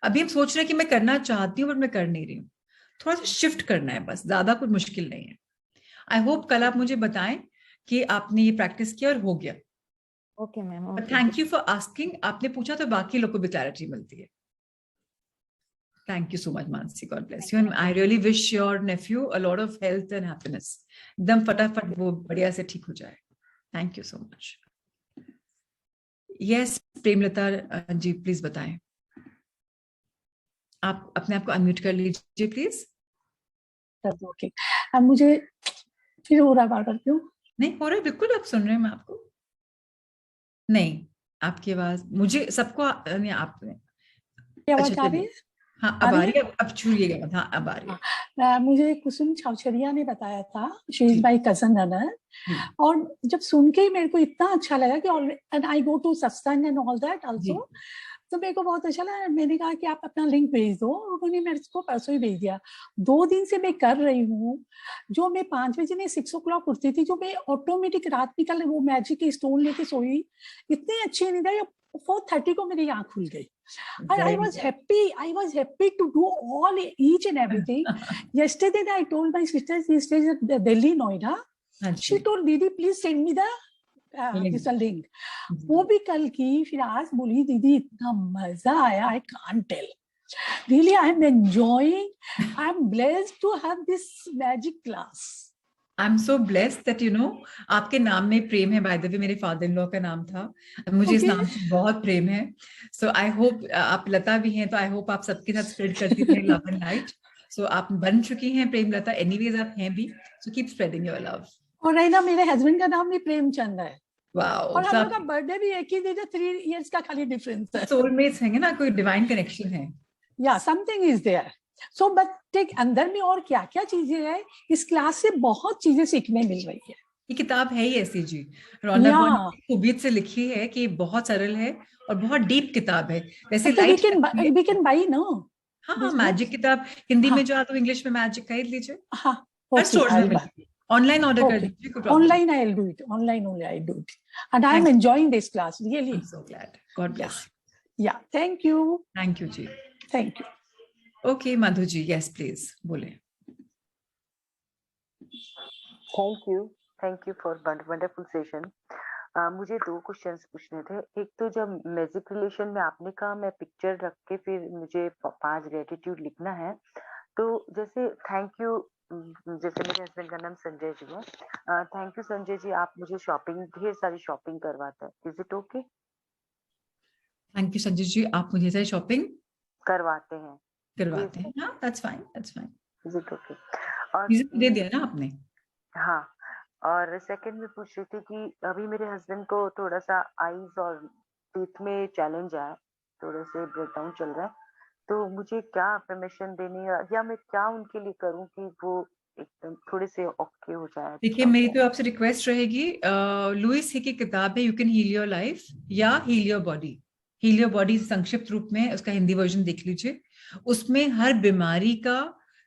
अभी हम सोच रहे हैं कि मैं करना चाहती हूँ बट मैं कर नहीं रही हूँ, थोड़ा सा शिफ्ट करना है बस, ज्यादा कुछ मुश्किल नहीं है। आई होप कल आप मुझे बताएं कि आपने ये प्रैक्टिस किया और हो गया। Okay ma'am, thank you for asking, आपने पूछा तो बाकी लोग को भी क्लैरिटी मिलती है। Thank you so much, Mansi. God bless you. And I really wish your nephew a lot of health and happiness. एकदम फटाफट वो बढ़िया से ठीक हो जाए। Thank you so much. Yes, Premlata ji please बताएं। आप अपने आप को अनम्यूट कर लीजिए प्लीज। ओके, अब मुझे फिर हो रहा बार क्यों? नहीं हो रहा है, बिल्कुल आप सुन रहे हैं मैं आपको। नहीं, आपकी आवाज मुझे सबको नहीं, आपने आवाज आ रही है? हाँ अब आ रही है, अब छूलिएगा मत। हाँ अब आ रही है। मुझे कुसुम छावछड़िया ने बताया था, she is my cousin runner, और जब सुन के मेरे को इतना अच्छा लगा कि एंड आई गो टू सत्संग एंड ऑल दैट आल्सो, तो मेरे को बहुत अच्छा लगा। मैंने कहा कि आप अपना लिंक भेज दो, उन्होंने मेरे को परसों ही भेज दिया। 2 दिन से मैं कर रही हूँ, जो मैं 5 बजे नहीं 6 o'clock उठती थी, जो मैं ऑटोमेटिक रात निकल वो मैजिक के स्टोन लेके सोई, इतनी अच्छी नींद आई। 4:30 को मेरी आंख खुल गई। And I was happy to do all each and everything. Yesterday I told my sister, she stays at Delhi, Noida. She told दीदी please send me the this link. वो भी कल की, फिर आज बोली दीदी इतना मजा आया, I can't tell. Really, I am enjoying. I am blessed to have this magic class. I'm so blessed that you know आपके नाम में प्रेम है। बाय द वे मेरे फादर इन लॉ का नाम था, मुझे इस नाम से बहुत प्रेम है। सो आई होप आप लता भी हैं, तो आई होप आप सबके साथ स्प्रेड करती रहें लव एंड लाइट। सो आप बन चुकी हैं प्रेम लता, एनीवेज आप हैं भी, so keep spreading your love. और ना मेरे हस्बैंड का नाम भी प्रेमचंद है। वाओ, और हम लोग का बर्थडे भी एक ही दिन है, 3 years का खाली डिफरेंस है। सोलमेट्स हैं ना, कोई डिवाइन कनेक्शन है। या something is there. So but take अंदर में और क्या क्या चीजें हैं, इस क्लास से बहुत चीजें सीखने मिल रही है। ये किताब है ही ऐसी जी, रौनक ने खूबियत से लिखी है कि बहुत सरल है और बहुत डीप किताब है। वैसे light we can buy no. हाँ, मैजिक किताब हिंदी में जो आता, इंग्लिश में मैजिक खरीद लीजिए। हाँ, ऑनलाइन ऑर्डर कर दीजिए। Online I will do it, online only I do it, and I am enjoying this class really. I am so glad, God bless. Yeah thank you जी, thank you. Okay Madhu ji, yes please बोले। Thank you for wonderful session. मुझे 2 क्वेश्चंस पूछने थे। एक तो जब मैजिक रिलेशन में आपने कहा मैं पिक्चर रख के फिर मुझे 5 ग्रेटिट्यूड लिखना है, तो जैसे थैंक यू, जैसे मेरे हस्बैंड का नाम संजय जी है, थैंक यू संजय जी, आप मुझे शॉपिंग, ढेर सारी शॉपिंग करवाते हैं, is it okay? Thank you Sanjay ji, आप मुझे से शॉपिंग करवाते हैं, करवाते हैं। हाँ, that's fine, that's fine. Is it okay? और रीजन दे दिया ना आपने। हाँ, और सेकंड में पूछ रही थी कि अभी मेरे हस्बैंड को थोड़ा सा आईज और टीथ में चैलेंज है, थोड़े से ब्रेकडाउन चल रहा है, तो मुझे क्या अफर्मेशन देनी है या मैं क्या उनके लिए करूं कि वो एकदम थोड़े से ओके हो जाए? देखिए, मेरी तो आपसे रिक्वेस्ट रहेगी, लुइस ही की किताब है you can heal your life या heal your body. Heal your body संक्षिप्त रूप में उसका हिंदी वर्जन देख लीजिए। उसमें हर बीमारी का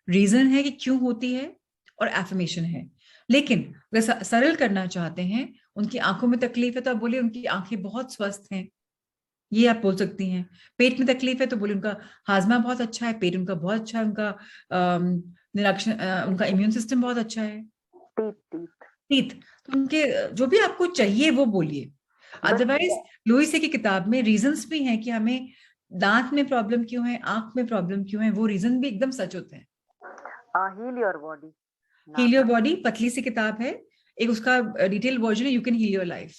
रीजन है कि क्यों होती है और एफर्मेशन है। लेकिन अगर सरल करना चाहते हैं, उनकी आंखों में तकलीफ है तो आप बोलिए उनकी आंखें बहुत स्वस्थ हैं, ये आप बोल सकती हैं। पेट में तकलीफ है तो बोले उनका हाजमा बहुत अच्छा है, पेट उनका बहुत अच्छा है, उनका निरीक्षण, उनका इम्यून सिस्टम बहुत अच्छा है। टीथ तो उनके जो भी आपको चाहिए वो बोलिए। अदरवाइज लुइस की किताब में रीजंस भी हैं कि हमें दांत में प्रॉब्लम क्यों है, आंख में प्रॉब्लम क्यों है, वो रीजन भी एकदम सच होते हैं। Heal your body, heal your body पतली सी किताब है, एक उसका डिटेल वर्जन है you can heal your life.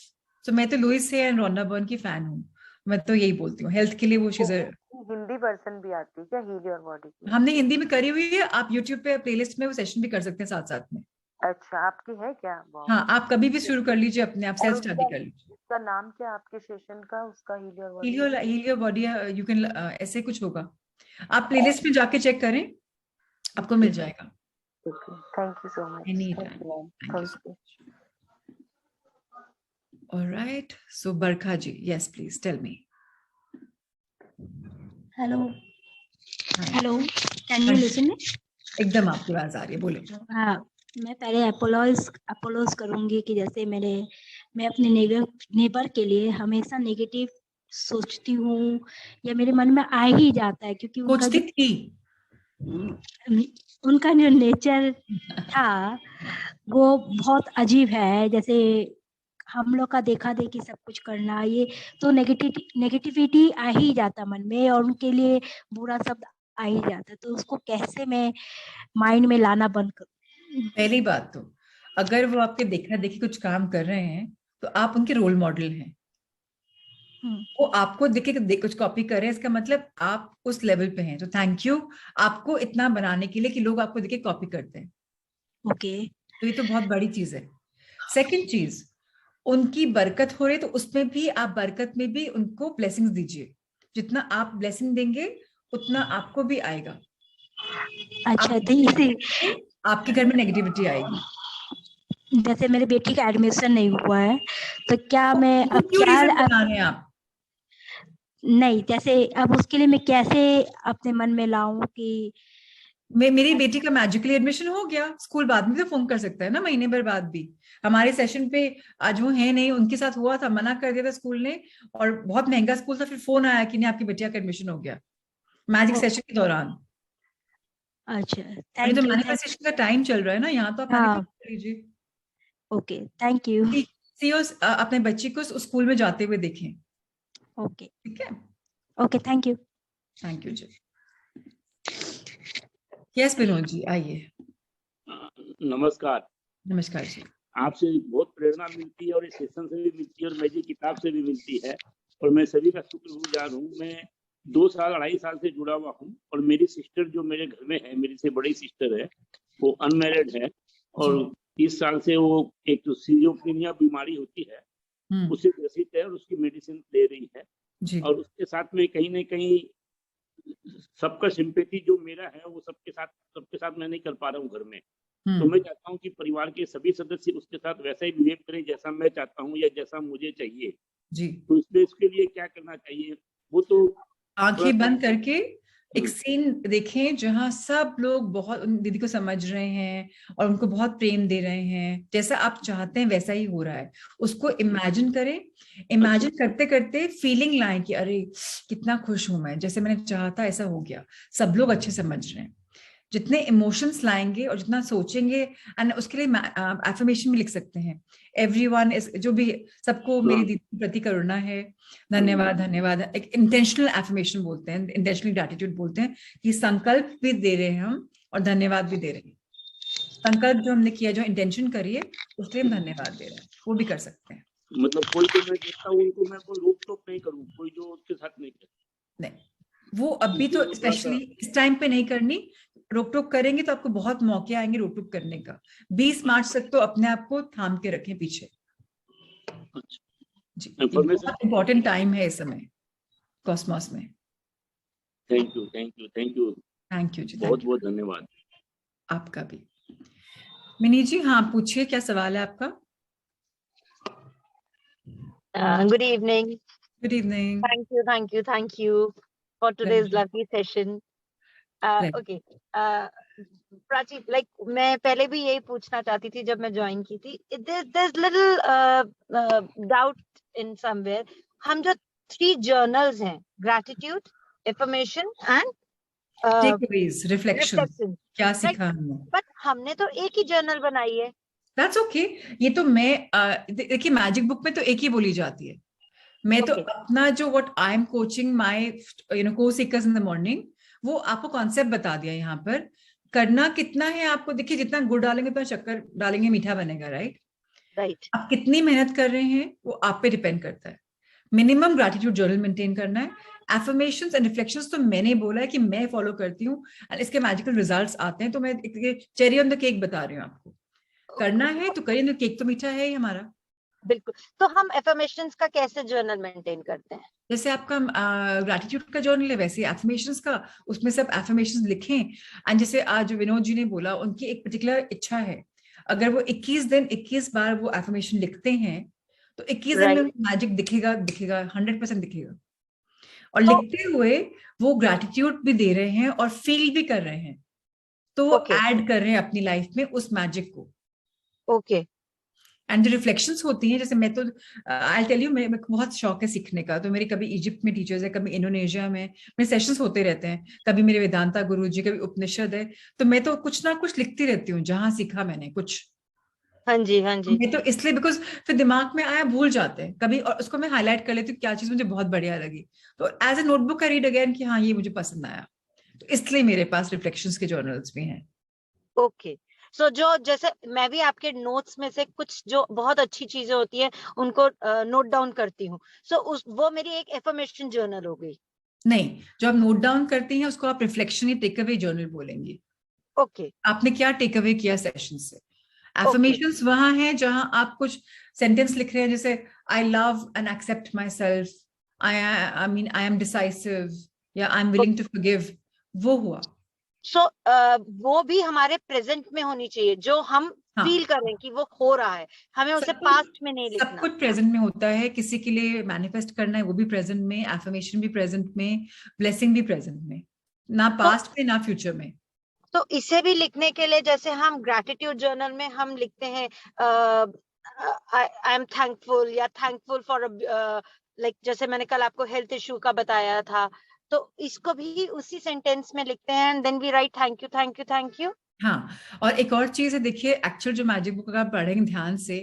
So मैं तो लुइस से एंड रोना बर्न की फैन हूँ, मैं तो यही बोलती हूँ हेल्थ के लिए वो चीजें। हिंदी वर्जन भी आती है क्या हील योर बॉडी की? हमने हिंदी में करी हुई है, आप यूट्यूब पे प्लेलिस्ट में वो सेशन भी कर सकते हैं साथ साथ में। अच्छा, आपकी है क्या? हाँ, आप कभी भी शुरू कर लीजिए, अपने आप सेल्फ स्टडी कर लीजिए। उसका नाम क्या आपके सेशन का? उसका heal your body, heal your body you can, ऐसे कुछ होगा, आप प्लेलिस्ट में जाके चेक करें, आपको मिल जाएगा। Thank you so much. Any time, thank you. Alright, so Barkha ji, yes please tell me. Hello hello, can you listen me? एकदम आपकी आवाज आ रही है, बोले। हाँ, मैं पहले अपोलोज करूंगी कि जैसे मैं अपने नेबर के लिए हमेशा नेगेटिव सोचती हूँ या मेरे मन में आ ही जाता है, क्योंकि उनका जो नेचर था वो बहुत अजीब है। जैसे हम लोग का देखा देखी सब कुछ करना, ये तो नेगेटिविटी आ ही जाता मन में और उनके लिए बुरा शब्द आ ही जाता, तो उसको कैसे मैं माइंड में लाना बंद करूं? पहली बात तो अगर वो आपके देखा देखी कुछ काम कर रहे हैं तो आप उनके रोल मॉडल हैं। वो आपको देखे कुछ कॉपी कर रहे हैं, इसका मतलब आप उस लेवल पे हैं, तो थैंक यू आपको इतना बनाने के लिए कि लोग आपको देखे कॉपी करते हैं। ओके, तो ये तो बहुत बड़ी चीज है। सेकंड चीज, उनकी बरकत हो रही है तो उसमें भी आप बरकत में भी उनको ब्लेसिंग्स दीजिए। जितना आप ब्लेसिंग देंगे उतना आपको भी आएगा। अच्छा, तो आपके घर में नेगेटिविटी आएगी। जैसे मेरे बेटी का एडमिशन नहीं हुआ है तो क्या मैं अब क्यों क्या रीजन बता रहे हैं आप? नहीं, जैसे अब उसके लिए मैं कैसे अपने मन में लाऊं कि मेरी बेटी का मैजिकली एडमिशन हो गया, स्कूल बाद में तो फोन कर सकता है ना, महीने भर बाद भी। हमारे सेशन पे आज वो है नहीं, उनके साथ हुआ था, मना कर दिया था स्कूल ने, और बहुत महंगा स्कूल था, फिर फोन आया कि नहीं आपकी बेटिया का एडमिशन हो गया मैजिक सेशन के दौरान। अच्छा, थैंक यू। तो मैनिफेस्टेशन का टाइम चल रहा है ना, यहाँ तो आप मैनिफेस्ट कर लीजिए। Okay, thank you. अपने बच्ची को स्कूल में जाते हुए देखें। ओके, ठीक है, okay, thank you. Thank you जी। यस विनोद जी, आइए। नमस्कार। नमस्कार जी। आपसे बहुत प्रेरणा मिलती है और इस सेशन से भी मिलती है और मैजिक किताब से भी मिलती है, और मैं सभी का शुक्रगुजार हूँ। मैं 2 साल 2.5 साल से जुड़ा हुआ हूँ और मेरी सिस्टर जो मेरे घर में है, मेरी से बड़ी सिस्टर है, वो अनमैरिड है और 30 साल से वो एक तो सीजोफ्रेनिया बीमारी होती है उससे ग्रसित है और उसकी मेडिसिन ले रही है जी। और उसके साथ में कहीं ना कहीं सबका सिंपैथी जो मेरा है वो सबके साथ मैं नहीं कर पा रहा हूँ घर में। तो मैं चाहता हूँ कि परिवार के सभी सदस्य उसके साथ वैसा ही बिहेव करें जैसा मैं चाहता हूँ या जैसा मुझे चाहिए जी। तो इसके लिए क्या करना चाहिए? वो तो आंखें बंद करके एक सीन देखें जहां सब लोग बहुत दीदी को समझ रहे हैं और उनको बहुत प्रेम दे रहे हैं, जैसा आप चाहते हैं वैसा ही हो रहा है। उसको इमेजिन करें, इमेजिन करते करते फीलिंग लाएं कि अरे कितना खुश हूं मैं, जैसे मैंने चाहा था ऐसा हो गया। सब लोग अच्छे समझ रहे हैं। जितने इमोशंस लाएंगे और जितना सोचेंगे, एंड उसके लिए एफर्मेशन भी लिख सकते हैं। एवरीवन इज, जो भी, सबको मेरी दीदी के प्रति करुणा है, धन्यवाद धन्यवाद। एक इंटेंशनल एफर्मेशन बोलते हैं, इंटेंशनल ग्रैटिट्यूड बोलते हैं, कि संकल्प भी दे रहे हैं हम और धन्यवाद भी दे रहे हैं। संकल्प जो हमने किया, जो इंटेंशन करिए, उसके लिए हम धन्यवाद दे रहे हैं, वो भी कर सकते हैं। मतलब कोई को मैं देखता हूँ उनको मैं कोई रोक टोक नहीं करूँ, कोई जो उसके साथ नहीं करे। नहीं, वो अभी तो स्पेशली इस टाइम पे नहीं करनी। रोक टोक करेंगे तो आपको बहुत मौके आएंगे रोक टोक करने का। 20 मार्च तक तो अपने आप को थाम के रखें पीछे। जी, बहुत इम्पोर्टेंट टाइम है इस समय कॉस्मोस में। Thank you thank you thank you thank you जी, बहुत बहुत धन्यवाद। आपका भी। मिनी जी, हाँ पूछिए, क्या सवाल है आपका? Good evening. Good evening. Thank you for today's lovely session. Okay. Prachi, like मैं पहले भी यही पूछना चाहती थी जब मैं ज्वाइन की थी। There's little doubt in somewhere. हम जो 3 journals हैं, gratitude, affirmation and takeaways, reflection, क्या सीखा हमने? But हमने तो एक ही जर्नल बनाई है। That's okay. ये तो मैं देखिए, मैजिक बुक में तो एक ही बोली जाती है। मैं तो अपना जो what I am coaching my course seekers in the morning, वो आपको कॉन्सेप्ट बता दिया। यहाँ पर करना कितना है आपको, देखिए जितना गुड़ डालेंगे उतना शक्कर डालेंगे, मीठा बनेगा, राइट। आप कितनी मेहनत कर रहे हैं वो आप पे डिपेंड करता है। मिनिमम ग्रैटिट्यूड जर्नल मेंटेन करना है। एफर्मेशंस एंड रिफ्लेक्शंस तो मैंने बोला है कि मैं फॉलो करती हूँ, इसके मैजिकल रिजल्ट्स आते हैं। तो मैं चेरी ऑन द केक बता रही हूँ आपको। करना है तो करिए, केक तो मीठा है ही हमारा। बिल्कुल। तो हम एफर्मेशंस का कैसे जर्नल मेंटेन करते हैं? जैसे आपका ग्रैटिट्यूड का जर्नल है, वैसे एफर्मेशंस का, उसमें सब एफर्मेशंस लिखें। एंड जैसे आज विनोद जी ने बोला, उनकी एक पर्टिकुलर इच्छा है, अगर वो 21 दिन 21 बार वो एफर्मेशन लिखते हैं तो 21 दिन में मैजिक दिखेगा 100% दिखेगा। और लिखते हुए वो ग्रैटिट्यूड भी दे रहे हैं और फील भी कर रहे हैं, तो वो ऐड कर रहे हैं अपनी लाइफ में उस मैजिक को। ओके। एंड जो रिफ्लेक्शंस होती हैं, जैसे मैं तो आई टेल यू, मैं बहुत शौक है सीखने का। तो मेरे कभी इजिप्ट में टीचर्स है, कभी इंडोनेशिया में मेरे सेशंस होते रहते हैं, कभी मेरे वेदांता गुरुजी, कभी उपनिषद है। तो मैं तो कुछ ना कुछ लिखती रहती हूँ जहां सीखा मैंने कुछ। हाँ जी हाँ जी। मैं तो इसलिए बिकॉज फिर दिमाग में आया भूल जाते हैं कभी, और उसको मैं हाईलाइट कर लेती हूँ क्या चीज मुझे बहुत बढ़िया लगी, तो as a notebook I read again कि हाँ ये मुझे पसंद आया। तो इसलिए मेरे पास रिफ्लेक्शंस के जर्नल्स भी हैं। ओके। सो जो जैसे मैं भी आपके नोट्स में से कुछ जो बहुत अच्छी चीजें होती है उनको नोट डाउन करती हूँ। सो वो मेरी एक एफर्मेशन जर्नल हो गई। नहीं, जो आप नोट डाउन करती हैं उसको आप रिफ्लेक्शन या टेक अवे जर्नल बोलेंगे। ओके। आपने क्या टेक अवे किया सेशन से। एफर्मेशंस वहां है जहां आप कुछ सेंटेंस लिख रहे हैं, जैसे I love and accept myself, I am decisive, या I am willing to forgive, वो हुआ। सो वो भी हमारे प्रेजेंट में होनी चाहिए, जो हम फील कर रहे हैं कि वो हो रहा है, हमें उसे पास्ट में नहीं लिखना। सब कुछ प्रेजेंट में होता है। किसी के लिए मैनिफेस्ट करना है वो भी प्रेजेंट में, एफर्मेशन भी प्रेजेंट में, ब्लेसिंग भी प्रेजेंट में, ना पास्ट में ना फ्यूचर में। तो इसे भी लिखने के लिए जैसे हम ग्रैटिट्यूड जर्नल में हम लिखते हैं आई एम थैंकफुल या थैंकफुल फॉर लाइक जैसे मैंने कल आपको हेल्थ इश्यू का बताया था, तो इसको भी उसी सेंटेंस में लिखते हैं and then we write thank you thank you thank you. हाँ, और एक और चीज है, देखिए एक्चुअल जो मैजिक बुक अगर आप पढ़ेंगे ध्यान से,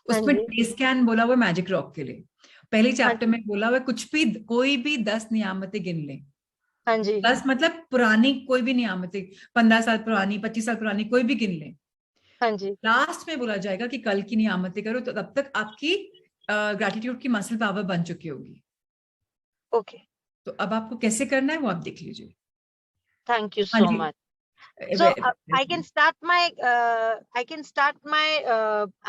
उसमें डे स्कैन बोला हुआ मैजिक रॉक के लिए। पहले चैप्टर में बोला हुआ कुछ भी, कोई भी 10 नियामतें गिन ले। हाँ जी। 10 मतलब पुरानी कोई भी नियामतें, 15 साल पुरानी, 25 साल पुरानी, कोई भी गिन ले। हाँ जी। लास्ट में बोला जाएगा कि कल की नियामतें करो, तो तब तक आपकी ग्रैटिट्यूड की मसल पावर बन चुकी होगी। ओके। तो अब आपको कैसे करना है वो आप देख लीजिए। Thank you so much. So I can start my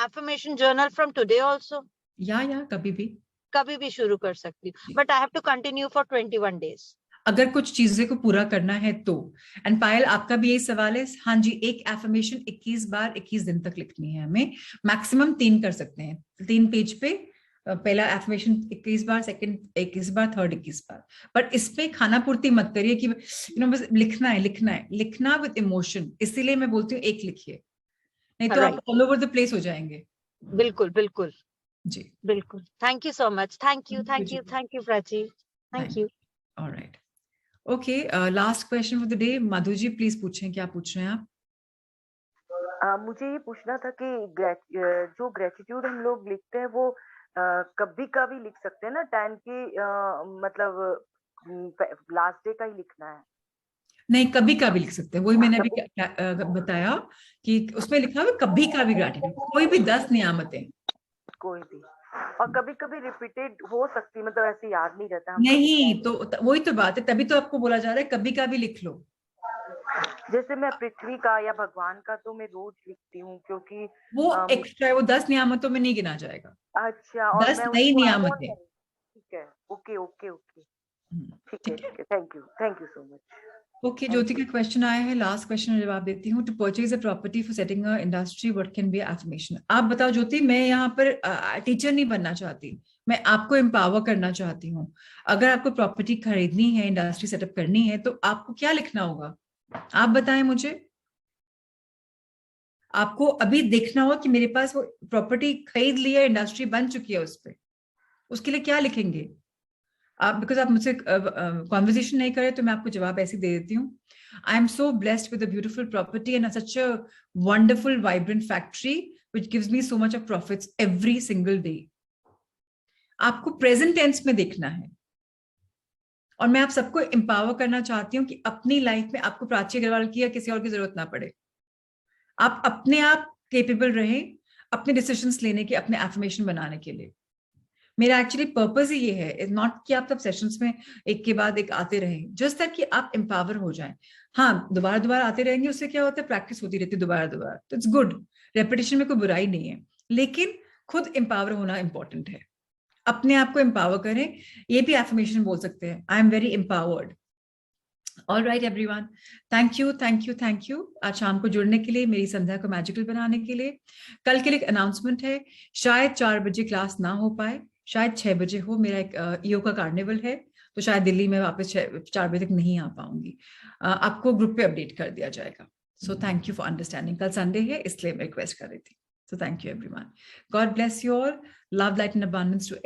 affirmation journal from today also. या कभी भी शुरू कर सकती हूँ, but I have to continue for 21 days. अगर कुछ चीजें को पूरा करना है तो। एंड पायल, आपका भी यही सवाल है? हाँ जी, एक एफर्मेशन 21 बार 21 दिन तक लिखनी है हमें। मैक्सिमम 3 कर सकते हैं, 3 पेज पे। पहला affirmation 21 bar, second 21 bar, third 21 bar. But इसमें खाना पूर्ति मत करिए कि बस लिखना है, लिखना विद इमोशन। इसीलिए मैं बोलती हूँ एक लिखिए, नहीं तो आप ऑल ओवर द प्लेस हो जाएंगे। बिल्कुल बिल्कुल जी, बिल्कुल। Thank you so much. Thank you Prachi. Thank you. Alright, okay, last question for the day, Madhu ji please पूछें, क्या पूछ रहे हैं आप? मुझे ये पूछना था कि जो ग्रेटिट्यूड हम लोग लिखते हैं वो कभी का भी लिख सकते हैं ना, टाइम की मतलब लास्ट डे का ही लिखना है? नहीं, कभी का भी लिख सकते हैं, वही मैंने अभी बताया कि उसमें लिखा हुआ कभी का भी ग्रेटिट्यूड, कोई भी 10 नियामतें, कोई भी। और कभी कभी रिपीटेड हो सकती, मतलब ऐसे याद नहीं रहता हम नहीं, तो वही तो बात है, तभी तो आपको बोला जा रहा है कभी का भी लिख लो। जैसे मैं पृथ्वी का या भगवान का तो मैं रोज लिखती हूँ, क्योंकि वो एक्स्ट्रा है, वो 10 नियामतों में नहीं गिना जाएगा। अच्छा, और 10 मैं नई उसको नियामतें। ठीक है, ओके ओके ओके, ठीक ठीक है, है, thank you so much. Okay, Jyoti का क्वेश्चन आया है, लास्ट क्वेश्चन जवाब देती हूँ। To purchase a property for setting a industry, what can be affirmation? आप बताओ ज्योति, मैं यहाँ पर टीचर नहीं बनना चाहती, मैं आपको एम्पावर करना चाहती हूँ। अगर आपको प्रॉपर्टी खरीदनी है, इंडस्ट्री सेटअप करनी है, तो आपको क्या लिखना होगा? आप बताएं मुझे। आपको अभी देखना होगा कि मेरे पास वो प्रॉपर्टी खरीद ली है, इंडस्ट्री बन चुकी है, उस पर उसके लिए क्या लिखेंगे आप? बिकॉज आप मुझसे कॉन्वर्जेशन नहीं करे तो मैं आपको जवाब ऐसे दे देती हूँ। आई am so blessed with a beautiful property and such a wonderful vibrant factory which gives me so much of profits every single day. आपको प्रेजेंट टेंस में देखना है, और मैं आप सबको एम्पावर करना चाहती हूँ कि अपनी लाइफ में आपको प्राची अग्रवाल की या किसी और की जरूरत ना पड़े। आप अपने आप केपेबल रहें अपने डिसीजंस लेने के, अपने एफर्मेशन बनाने के लिए। मेरा एक्चुअली पर्पस ही ये है, नॉट कि आप सब सेशंस में एक के बाद एक आते रहें, जस्ट दैट कि आप एम्पावर हो जाएं। हाँ, दोबारा दोबारा आते रहेंगे, उससे क्या होता है, प्रैक्टिस होती रहती है दोबारा दोबारा, तो इट्स गुड, रेपिटेशन में कोई बुराई नहीं है, लेकिन खुद एम्पावर होना इंपॉर्टेंट है। अपने आप को एम्पावर करें, ये भी एफर्मेशन बोल सकते हैं, I am very empowered. All right everyone, thank you thank you thank you आज शाम को जुड़ने के लिए, मेरी संध्या को मैजिकल बनाने के लिए। कल के लिए अनाउंसमेंट है, शायद 4 बजे क्लास ना हो पाए, शायद 6 बजे हो, मेरा एक ईओ का कार्निवल है, तो शायद दिल्ली में वापस 4 बजे तक नहीं आ पाऊंगी। आपको ग्रुप पे अपडेट कर दिया जाएगा। सो थैंक यू फॉर अंडरस्टैंडिंग। कल संडे है इसलिए मैं रिक्वेस्ट कर रही थी। So thank you everyone. God bless you all. Love, light and abundance to everyone.